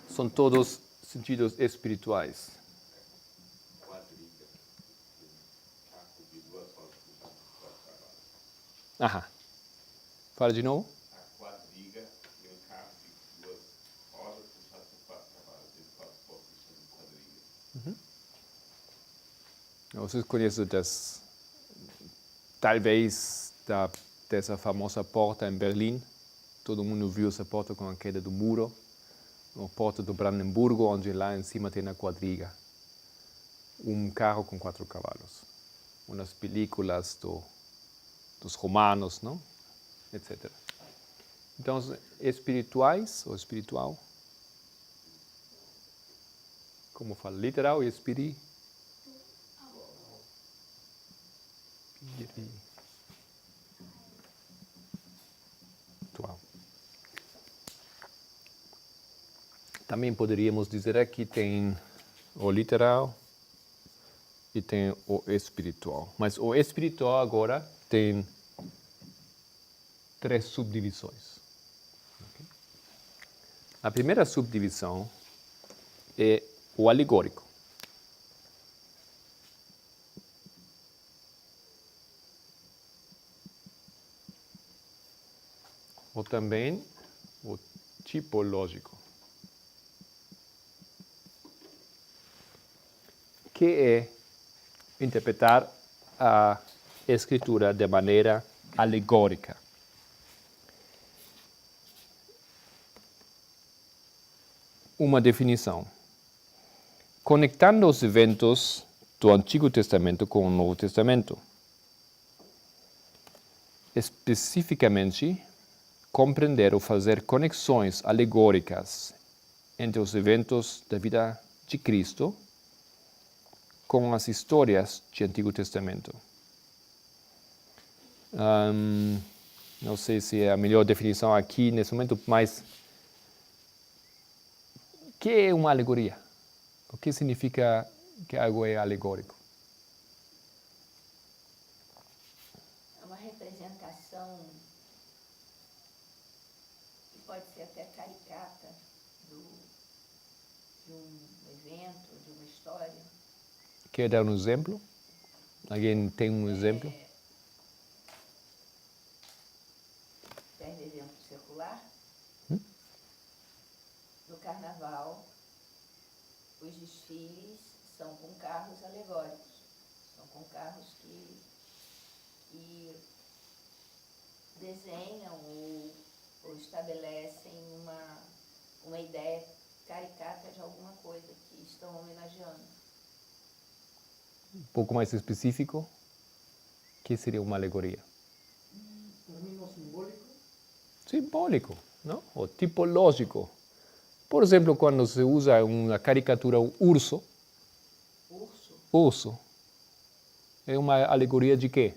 são todos sentidos espirituais. Aham. Fala de novo. A quadriga e um carro de 2 rodas puxado por 4 cavalos. Eles podem chamar de quadriga. Vocês conhecem talvez dessa famosa porta em Berlim. Todo mundo viu essa porta com a queda do muro. A porta do Brandenburgo, onde lá em cima tem a quadriga. Um carro com 4 cavalos. Umas películas dos romanos, não? Etc. Então, espirituais ou espiritual, como fala, literal e espiritual. Também poderíamos dizer aqui tem o literal e tem o espiritual. Mas o espiritual agora tem 3 subdivisões. Okay? A primeira subdivisão é o alegórico. Ou também o tipológico, que é interpretar a Escritura de maneira alegórica. Uma definição. Conectando os eventos do Antigo Testamento com o Novo Testamento. Especificamente, compreender ou fazer conexões alegóricas entre os eventos da vida de Cristo com as histórias do Antigo Testamento. Não sei se é a melhor definição aqui nesse momento, mas o que é uma alegoria? O que significa que algo é alegórico? É uma representação que pode ser até caricata de um evento, de uma história. Quer dar um exemplo? Alguém tem um exemplo? Serve exemplo secular. No carnaval, os desfiles são com carros alegóricos. São com carros que desenham ou estabelecem uma ideia caricata de alguma coisa que estão homenageando. Um pouco mais específico, o que seria uma alegoria? Término simbólico. Simbólico, não? Ou tipológico. Por exemplo, quando se usa uma caricatura, um urso. Urso. É uma alegoria de quê?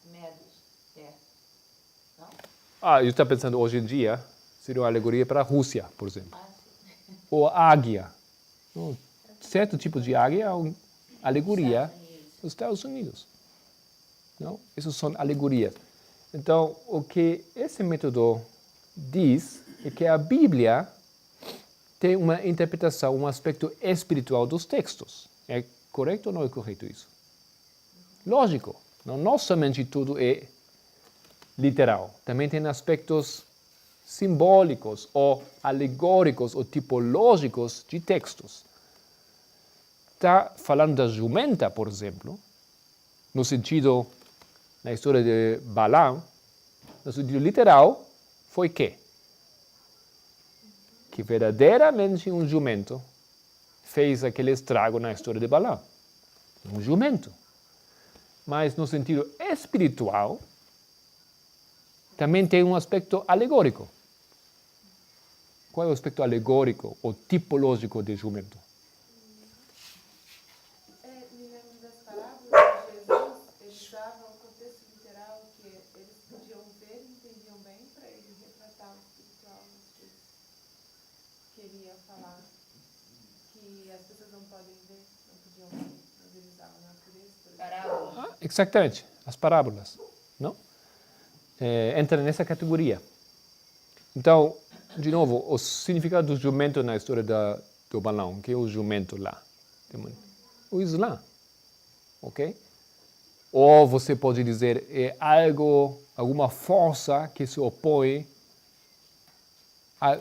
Medos. Não? Eu estou pensando hoje em dia, seria uma alegoria para a Rússia, por exemplo. Sim. Ou águia. Um certo tipo de águia é uma alegoria dos Estados Unidos. Não? Essas são alegorias. Então, o que esse método diz é que a Bíblia tem uma interpretação, um aspecto espiritual dos textos. É correto ou não é correto isso? Lógico. Não somente tudo é literal. Também tem aspectos simbólicos ou alegóricos ou tipológicos de textos. Está falando da jumenta, por exemplo, no sentido, na história de Balaam, no sentido literal, foi que verdadeiramente um jumento fez aquele estrago na história de Balaam. Um jumento. Mas no sentido espiritual, também tem um aspecto alegórico. Qual é o aspecto alegórico ou tipológico de jumento? Me lembro das parábolas de Jesus, eles davam o contexto literal que eles podiam ver e entendiam bem para ele retratar o espiritual que ele queria falar, que as pessoas não podem ver, não podiam ver, mas eles davam na natureza, por exemplo. Parábola. Exatamente, as parábolas, não? Entra nessa categoria. Então, de novo, o significado do jumento na história do Balaão, que é o jumento lá? O Islã, ok? Ou você pode dizer, é algo, alguma força que se opõe a...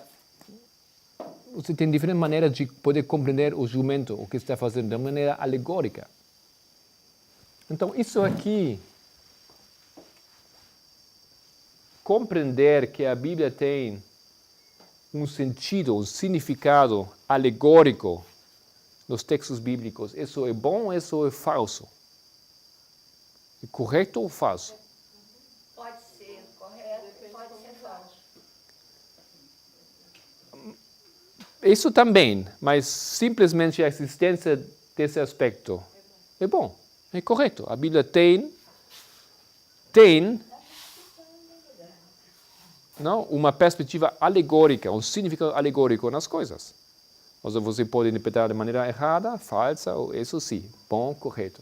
Você tem diferentes maneiras de poder compreender o jumento, o que está fazendo, de maneira alegórica. Então, isso aqui, compreender que a Bíblia tem um sentido, um significado alegórico nos textos bíblicos, isso é bom ou isso é falso? É correto ou falso? Pode ser correto, pode ser falso. Isso também, mas simplesmente a existência desse aspecto é bom, é correto. A Bíblia tem não, uma perspectiva alegórica, um significado alegórico nas coisas. Ou seja, você pode interpretar de maneira errada, falsa, ou isso sim, bom, correto.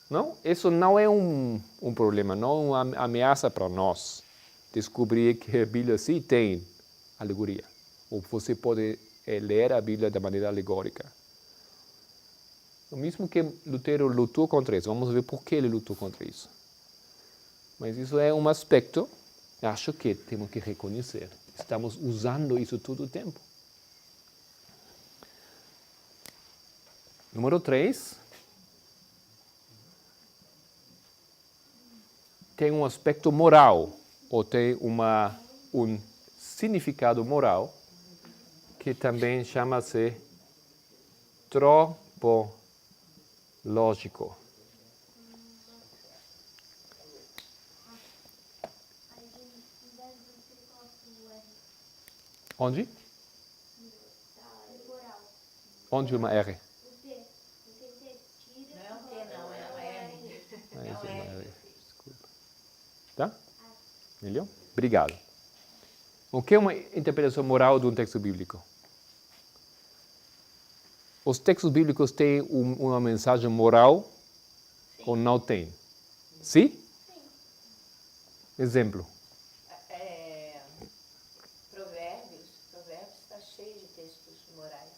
Não? Isso não é um problema, não é uma ameaça para nós descobrir que a Bíblia sim tem alegoria. Ou você pode ler a Bíblia de maneira alegórica. O mesmo que Lutero lutou contra isso. Vamos ver por que ele lutou contra isso. Mas isso é um aspecto, acho que temos que reconhecer. Estamos usando isso todo o tempo. Número 3. Tem um aspecto moral, ou tem um significado moral, que também chama-se tropológico. Onde? Onde uma R? Isso é uma R. Desculpa. Tá? Melhor? Obrigado. O que é uma interpretação moral de um texto bíblico? Os textos bíblicos têm uma mensagem moral ou não têm? Sim? Exemplo. Provérbios está cheio de textos morais.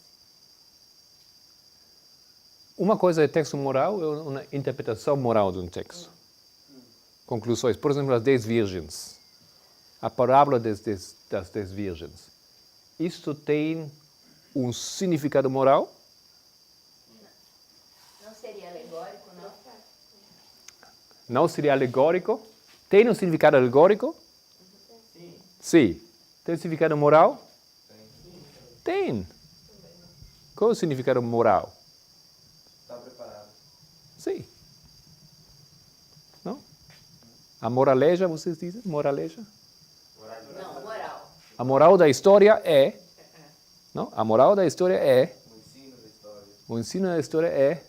Uma coisa é texto moral e uma interpretação moral de um texto. Conclusões. Por exemplo, as 10 virgens. A parábola das 10 virgens. Isto tem um significado moral? Não seria alegórico, não? Não seria alegórico? Tem um significado alegórico? Sim. Tem significado moral? Tem. Qual é o significado moral? Está preparado. Sim. Não? A moraleja, vocês dizem? Moraleja? Não, moral. A moral da história é... Não? A moral da história é... O ensino da história. O ensino da história é...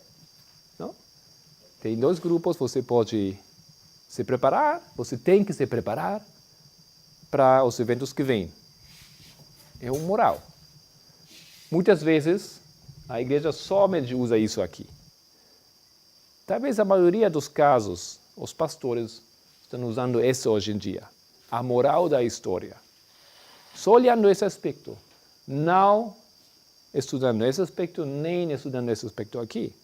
Não? Tem 2 grupos, você pode se preparar, você tem que se preparar para os eventos que vêm. É um moral. Muitas vezes, a igreja somente usa isso aqui. Talvez a maioria dos casos, os pastores estão usando isso hoje em dia. A moral da história. Só olhando esse aspecto. Não estudando esse aspecto, nem estudando esse aspecto aqui.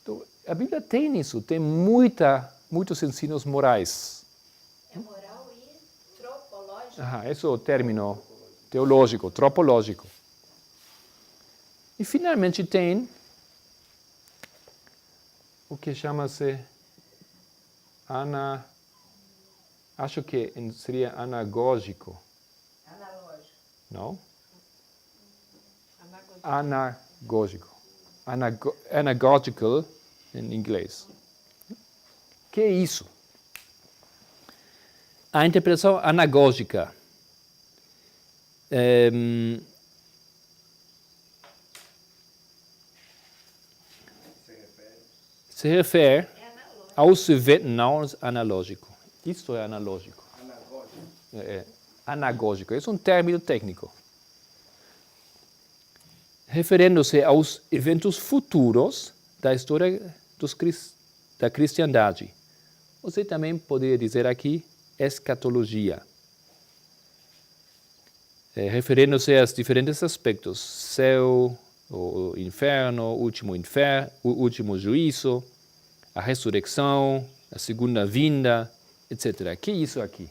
Então, a Bíblia tem isso, tem muitos ensinos morais. É moral e tropológico. Esse é o término teológico, tropológico. E finalmente tem o que chama-se acho que seria anagógico. Analógico. Não? Anagógico. Anagogical em inglês. O que é isso? A interpretação anagógica se refere aos eventos não analógicos. Isto é analógico. Anagógico. Esse é um término técnico. Referindo-se aos eventos futuros da história da cristandade. Você também poderia dizer aqui escatologia. Referindo-se aos diferentes aspectos, céu, o inferno, o último juízo, a ressurreição, a segunda vinda, etc. O que é isso aqui?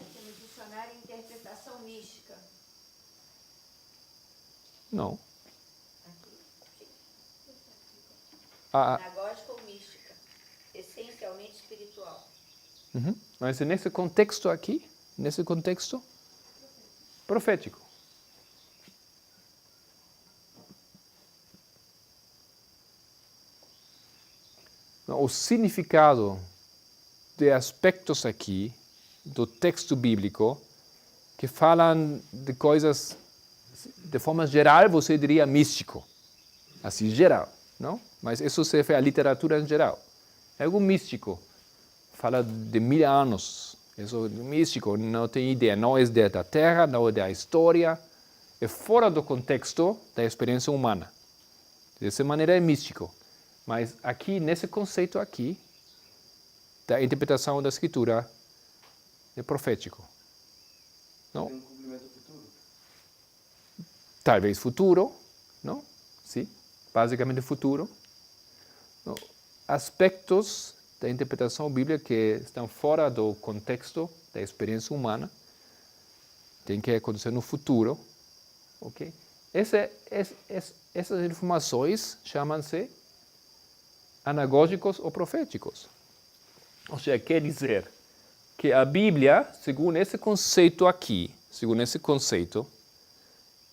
Aqui no dicionário, interpretação mística. Não. Anagógica ou mística. Essencialmente espiritual. Mas nesse contexto aqui, profético. O significado de aspectos aqui do texto bíblico que falam de coisas de forma geral, você diria místico. Assim, geral, não? Mas isso se refere à literatura em geral. É algo místico. Fala de 1000 anos. Isso é místico, não tem ideia. Não é da Terra, não é da história. É fora do contexto da experiência humana. Dessa maneira é místico. Mas aqui, nesse conceito aqui, da interpretação da Escritura, é profético. Não? Tem um cumprimento futuro. Talvez futuro, não? Sim, basicamente futuro. Não. Aspectos da interpretação bíblica que estão fora do contexto da experiência humana, tem que acontecer no futuro, ok? Essas informações chamam-se anagógicos ou proféticos. Ou seja, quer dizer que a Bíblia, segundo esse conceito aqui,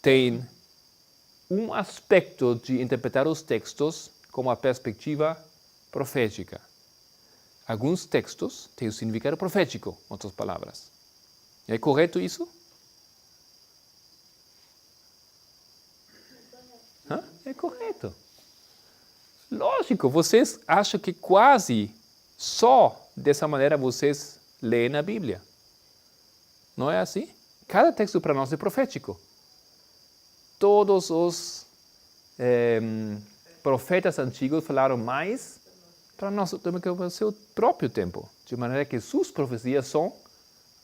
tem um aspecto de interpretar os textos com a perspectiva profética. Alguns textos têm um significado profético, em outras palavras. É correto isso? Hã? É correto. Lógico, vocês acham que quase só dessa maneira vocês leem a Bíblia. Não é assim? Cada texto para nós é profético. Todos os profetas antigos falaram mais para nós do que o seu próprio tempo. De maneira que suas profecias são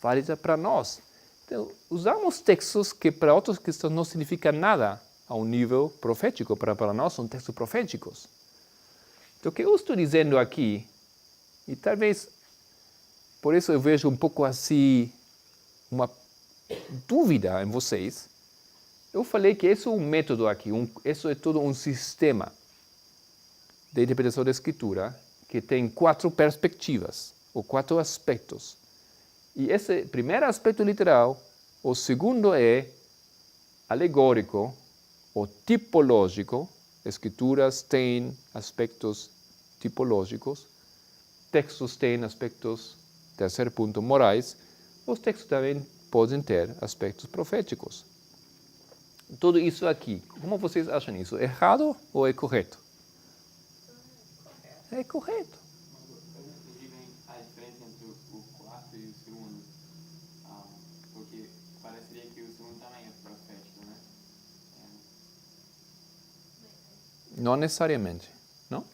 válidas para nós. Então, usamos textos que para outros cristãos não significam nada a um nível profético. Para nós são textos proféticos. Então, o que eu estou dizendo aqui, e talvez por isso eu vejo um pouco assim uma dúvida em vocês, eu falei que isso é um método aqui, isso é todo um sistema de interpretação da Escritura que tem 4 perspectivas, ou 4 aspectos. E esse primeiro aspecto literal, o segundo é alegórico ou tipológico. Escrituras têm aspectos tipológicos, textos têm aspectos, terceiro ponto, morais. Os textos também podem ter aspectos proféticos. Tudo isso aqui, como vocês acham isso? Errado ou é correto? É correto. O que vem a diferença entre o quarto e o segundo? Porque pareceria que o segundo também é profético, né? Não necessariamente, não?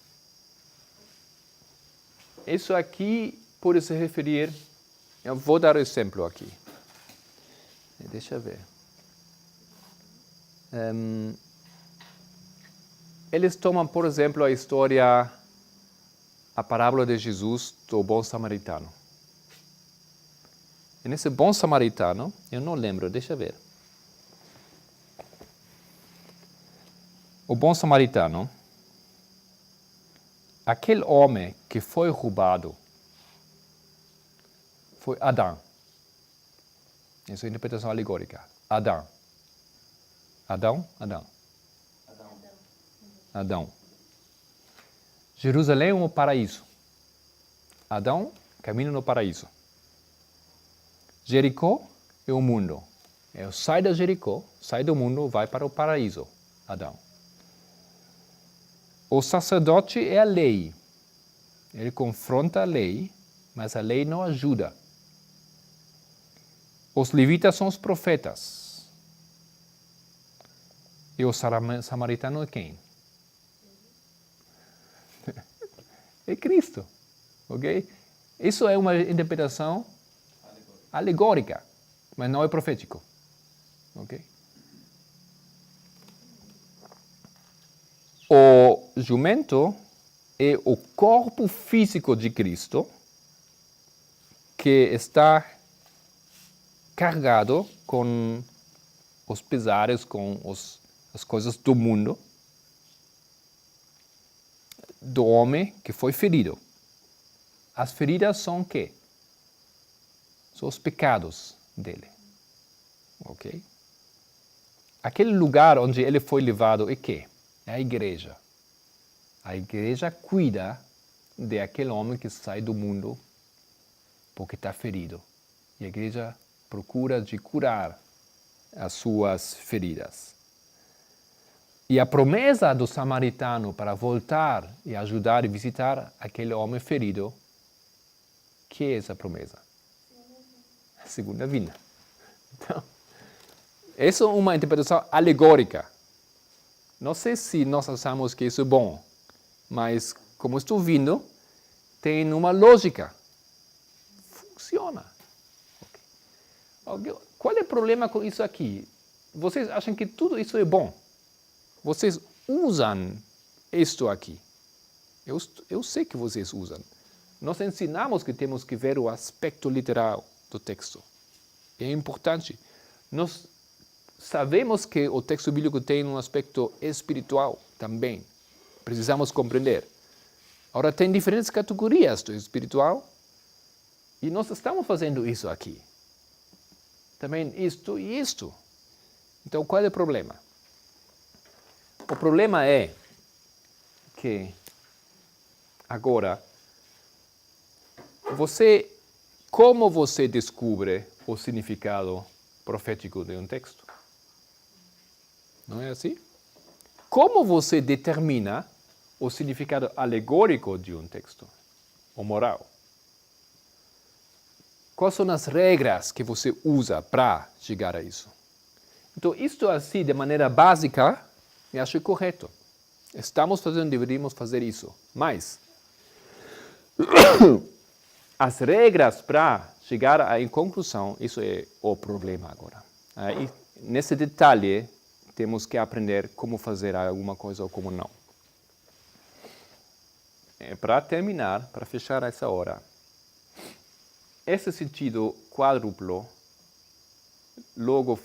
Isso aqui pode se referir, eu vou dar um exemplo aqui. Deixa eu ver. Eles tomam, por exemplo, a história, a parábola de Jesus do bom samaritano. E nesse bom samaritano, eu não lembro, deixa eu ver. O bom samaritano, aquele homem que foi roubado, foi Adão. Essa é a interpretação alegórica. Adão. Jerusalém é um paraíso. Adão caminha no paraíso. Jericó é o mundo. Eu saio de Jericó, sai do mundo, vai para o paraíso. Adão. O sacerdote é a lei. Ele confronta a lei, mas a lei não ajuda. Os levitas são os profetas. E o samaritano é quem? É Cristo. Ok? Isso é uma interpretação alegórica, mas não é profético. Ok? O jumento é o corpo físico de Cristo que está carregado com os pesares, com as coisas do mundo, do homem que foi ferido. As feridas são o quê? São os pecados dele. Ok? Aquele lugar onde ele foi levado é quê? É a igreja. A igreja cuida de aquele homem que sai do mundo porque está ferido. E a igreja procura de curar as suas feridas. E a promessa do samaritano para voltar e ajudar e visitar aquele homem ferido, que é essa promessa? A segunda vinda. Então, essa é uma interpretação alegórica. Não sei se nós achamos que isso é bom, mas como estou vendo, tem uma lógica. Funciona. Okay. Qual é o problema com isso aqui? Vocês acham que tudo isso é bom? Vocês usam isto aqui. Eu sei que vocês usam. Nós ensinamos que temos que ver o aspecto literal do texto. É importante. Nós sabemos que o texto bíblico tem um aspecto espiritual também. Precisamos compreender. Agora, tem diferentes categorias do espiritual e nós estamos fazendo isso aqui. Também isto e isto. Então, qual é o problema? O problema é que agora como você descobre o significado profético de um texto. Não é assim? Como você determina o significado alegórico de um texto, ou moral? Quais são as regras que você usa para chegar a isso? Então, isto assim, de maneira básica, eu acho correto. Deveríamos fazer isso. Mas, as regras para chegar à conclusão, isso é o problema agora. Aí, nesse detalhe, temos que aprender como fazer alguma coisa ou como não. Para terminar, para fechar essa hora, esse sentido quádruplo logo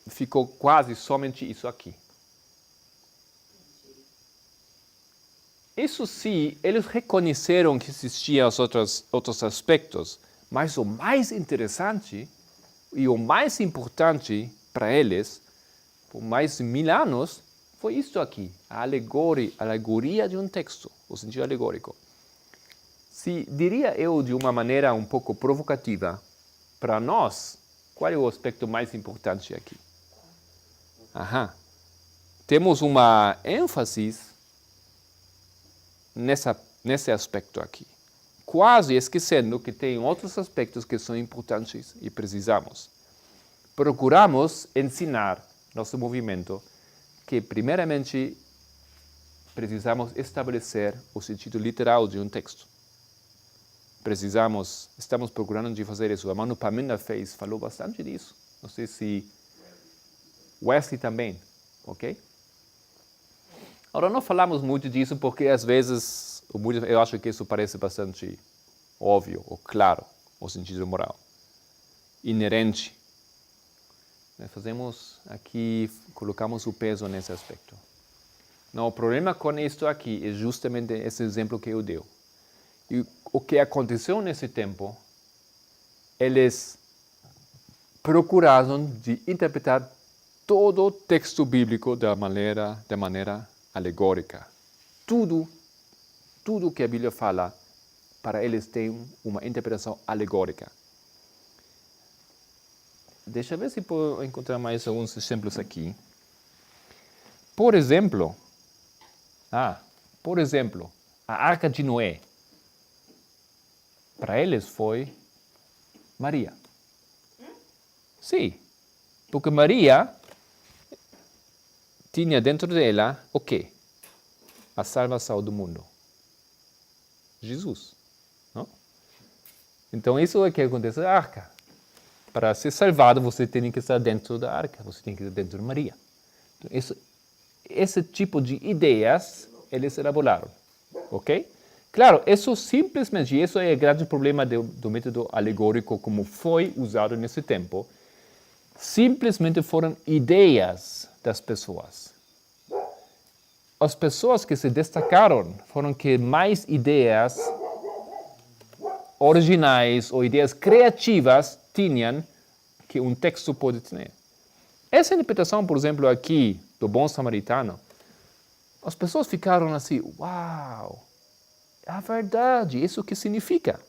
ficou quase somente isso aqui. Isso sim, eles reconheceram que existiam os outros aspectos, mas o mais interessante e o mais importante para eles, por mais de 1000 anos, foi isto aqui, a alegoria de um texto, o sentido alegórico. Se diria eu de uma maneira um pouco provocativa, para nós, qual é o aspecto mais importante aqui? Temos uma ênfase nesse aspecto aqui, quase esquecendo que tem outros aspectos que são importantes e precisamos. Procuramos ensinar nosso movimento que, primeiramente, precisamos estabelecer o sentido literal de um texto. Estamos procurando de fazer isso. A Manu Pamenda falou bastante disso. Não sei se Wesley também, ok? Agora, não falamos muito disso porque, às vezes, eu acho que isso parece bastante óbvio ou claro, o sentido moral, inerente. Colocamos o peso nesse aspecto. Não, o problema com isto aqui é justamente esse exemplo que eu dei. E o que aconteceu nesse tempo, eles procuraram de interpretar todo o texto bíblico de maneira alegórica. Tudo que a Bíblia fala, para eles tem uma interpretação alegórica. Deixa eu ver se posso encontrar mais alguns exemplos aqui. Por exemplo, a Arca de Noé. Para eles foi Maria. Sim, porque Maria tinha dentro dela o quê? A salvação do mundo. Jesus. Não? Então isso é o que acontece na arca. Para ser salvado, você tem que estar dentro da arca, você tem que estar dentro de Maria. Então, esse tipo de ideias eles elaboraram. Ok? Claro, isso é o grande problema do método alegórico como foi usado nesse tempo. Simplesmente foram ideias das pessoas. As pessoas que se destacaram foram que mais ideias originais ou ideias criativas tinham que um texto pode ter. Essa interpretação, por exemplo, aqui do bom samaritano, as pessoas ficaram assim, uau! É verdade, isso que significa.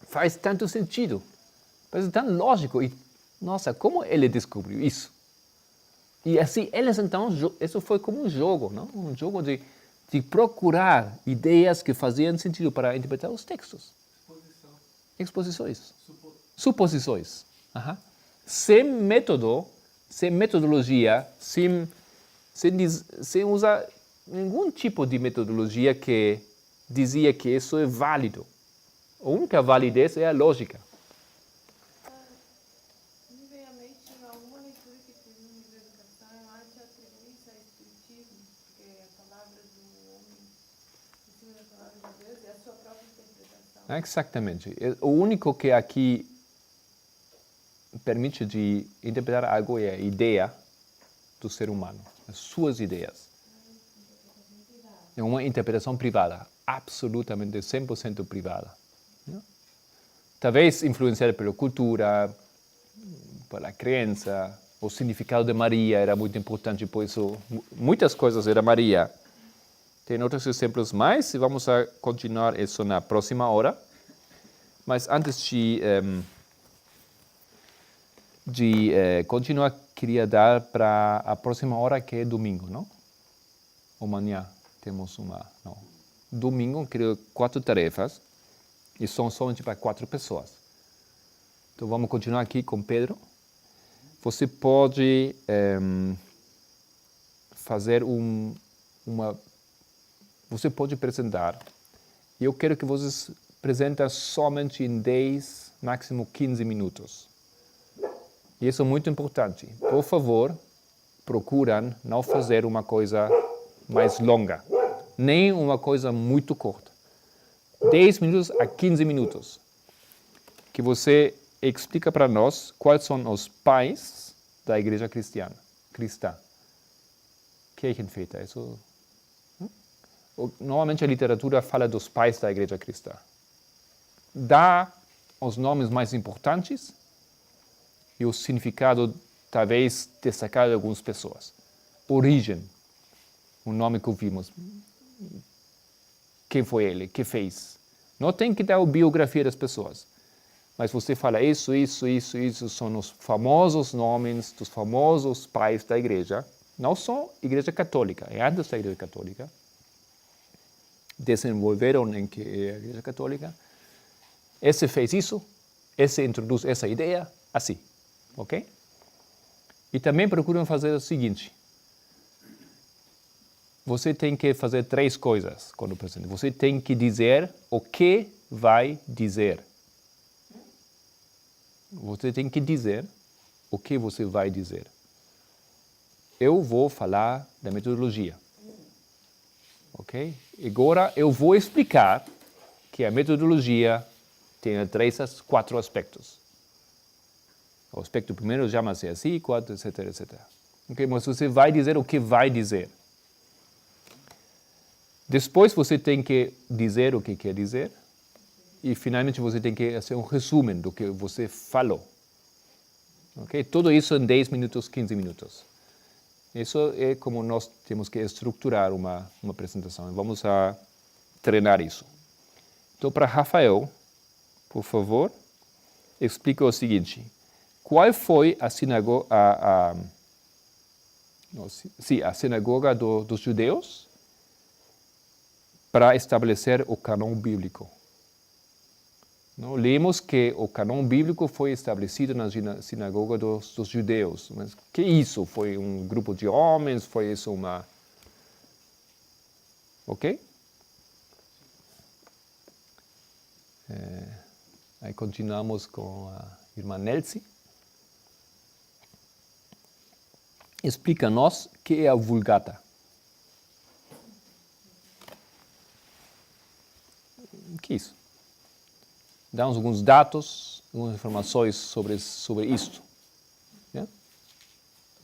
Faz tanto sentido. Parece tão lógico. E, nossa, como ele descobriu isso? E assim, eles então, isso foi como um jogo, não? Um jogo de procurar ideias que faziam sentido para interpretar os textos. Exposições. Suposições. Sem método, sem metodologia, sem usar nenhum tipo de metodologia que dizia que isso é válido. A única validez é a lógica. Me veio à mente alguma leitura que fiz no livro de educação, eu acho que atribui-se a espiritismo, porque a palavra do homem em cima da palavra de Deus é a sua própria interpretação. Exatamente. O único que aqui permite de interpretar algo é a ideia do ser humano, as suas ideias. É uma interpretação privada, absolutamente 100% privada. Talvez influenciada pela cultura, pela crença, o significado de Maria era muito importante, por isso muitas coisas era Maria. Tem outros exemplos mais e vamos a continuar isso na próxima hora. Mas antes de de continuar, queria dar para a próxima hora, que é domingo, não? Ou amanhã temos uma... Não. Domingo, queria 4 tarefas, e são somente para 4 pessoas. Então, vamos continuar aqui com Pedro. Você pode fazer Você pode apresentar. E eu quero que vocês apresentem somente em 10, máximo 15 minutos. E isso é muito importante. Por favor, procuram não fazer uma coisa mais longa, nem uma coisa muito curta. 10 minutos a 15 minutos. Que você explica para nós quais são os pais da igreja cristã. Kirchenväter. Isso, normalmente a literatura fala dos pais da igreja cristã. Dá os nomes mais importantes e o significado, talvez, destacado de algumas pessoas. Origem, um nome que ouvimos. Quem foi ele? O que fez? Não tem que dar a biografia das pessoas. Mas você fala isso são os famosos nomes dos famosos pais da igreja. Não só a igreja católica, é antes da igreja católica. Desenvolveram em que é a igreja católica. Esse fez isso, esse introduz essa ideia, assim. Ok? E também procuram fazer o seguinte. Você tem que fazer 3 coisas quando apresenta. Você tem que dizer o que vai dizer. Você tem que dizer o que você vai dizer. Eu vou falar da metodologia. Ok? Agora eu vou explicar que a metodologia tem 4 aspectos. O aspecto primeiro chama-se assim, 4, etc, etc. Okay? Mas você vai dizer o que vai dizer. Depois você tem que dizer o que quer dizer. E finalmente você tem que fazer um resumo do que você falou. Okay? Tudo isso em 10 minutos, 15 minutos. Isso é como nós temos que estruturar uma apresentação. Vamos a treinar isso. Então, para Rafael, por favor, explica o seguinte. Qual foi a sinagoga, a sinagoga dos judeus para estabelecer o cânon bíblico? Não, lemos que o cânon bíblico foi estabelecido na sinagoga dos judeus. Mas que isso? Foi um grupo de homens? Foi isso uma... Ok? Aí continuamos com a irmã Nelsie. Explica-nos o que é a Vulgata. O que é isso? Dá-nos alguns dados, algumas informações sobre isto. Né?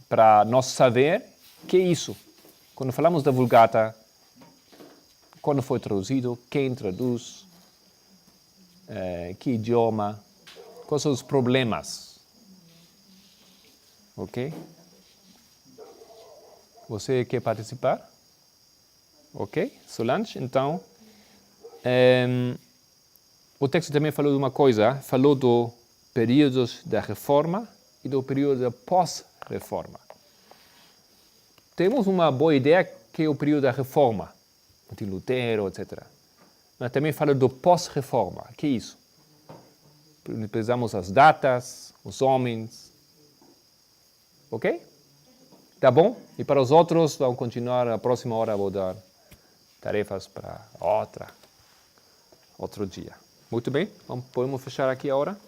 Para nós saber o que é isso. Quando falamos da Vulgata, quando foi traduzido, quem traduz, que idioma, quais são os problemas. Ok? Você quer participar? Ok? Solange, então... o texto também falou de uma coisa, falou do período da reforma e do período da pós-reforma. Temos uma boa ideia que é o período da reforma, de Lutero, etc. Mas também fala do pós-reforma. O que é isso? Precisamos as datas, os homens. Ok? Tá bom? E para os outros, vamos continuar. Na próxima hora vou dar tarefas para outro dia. Muito bem, podemos fechar aqui a hora?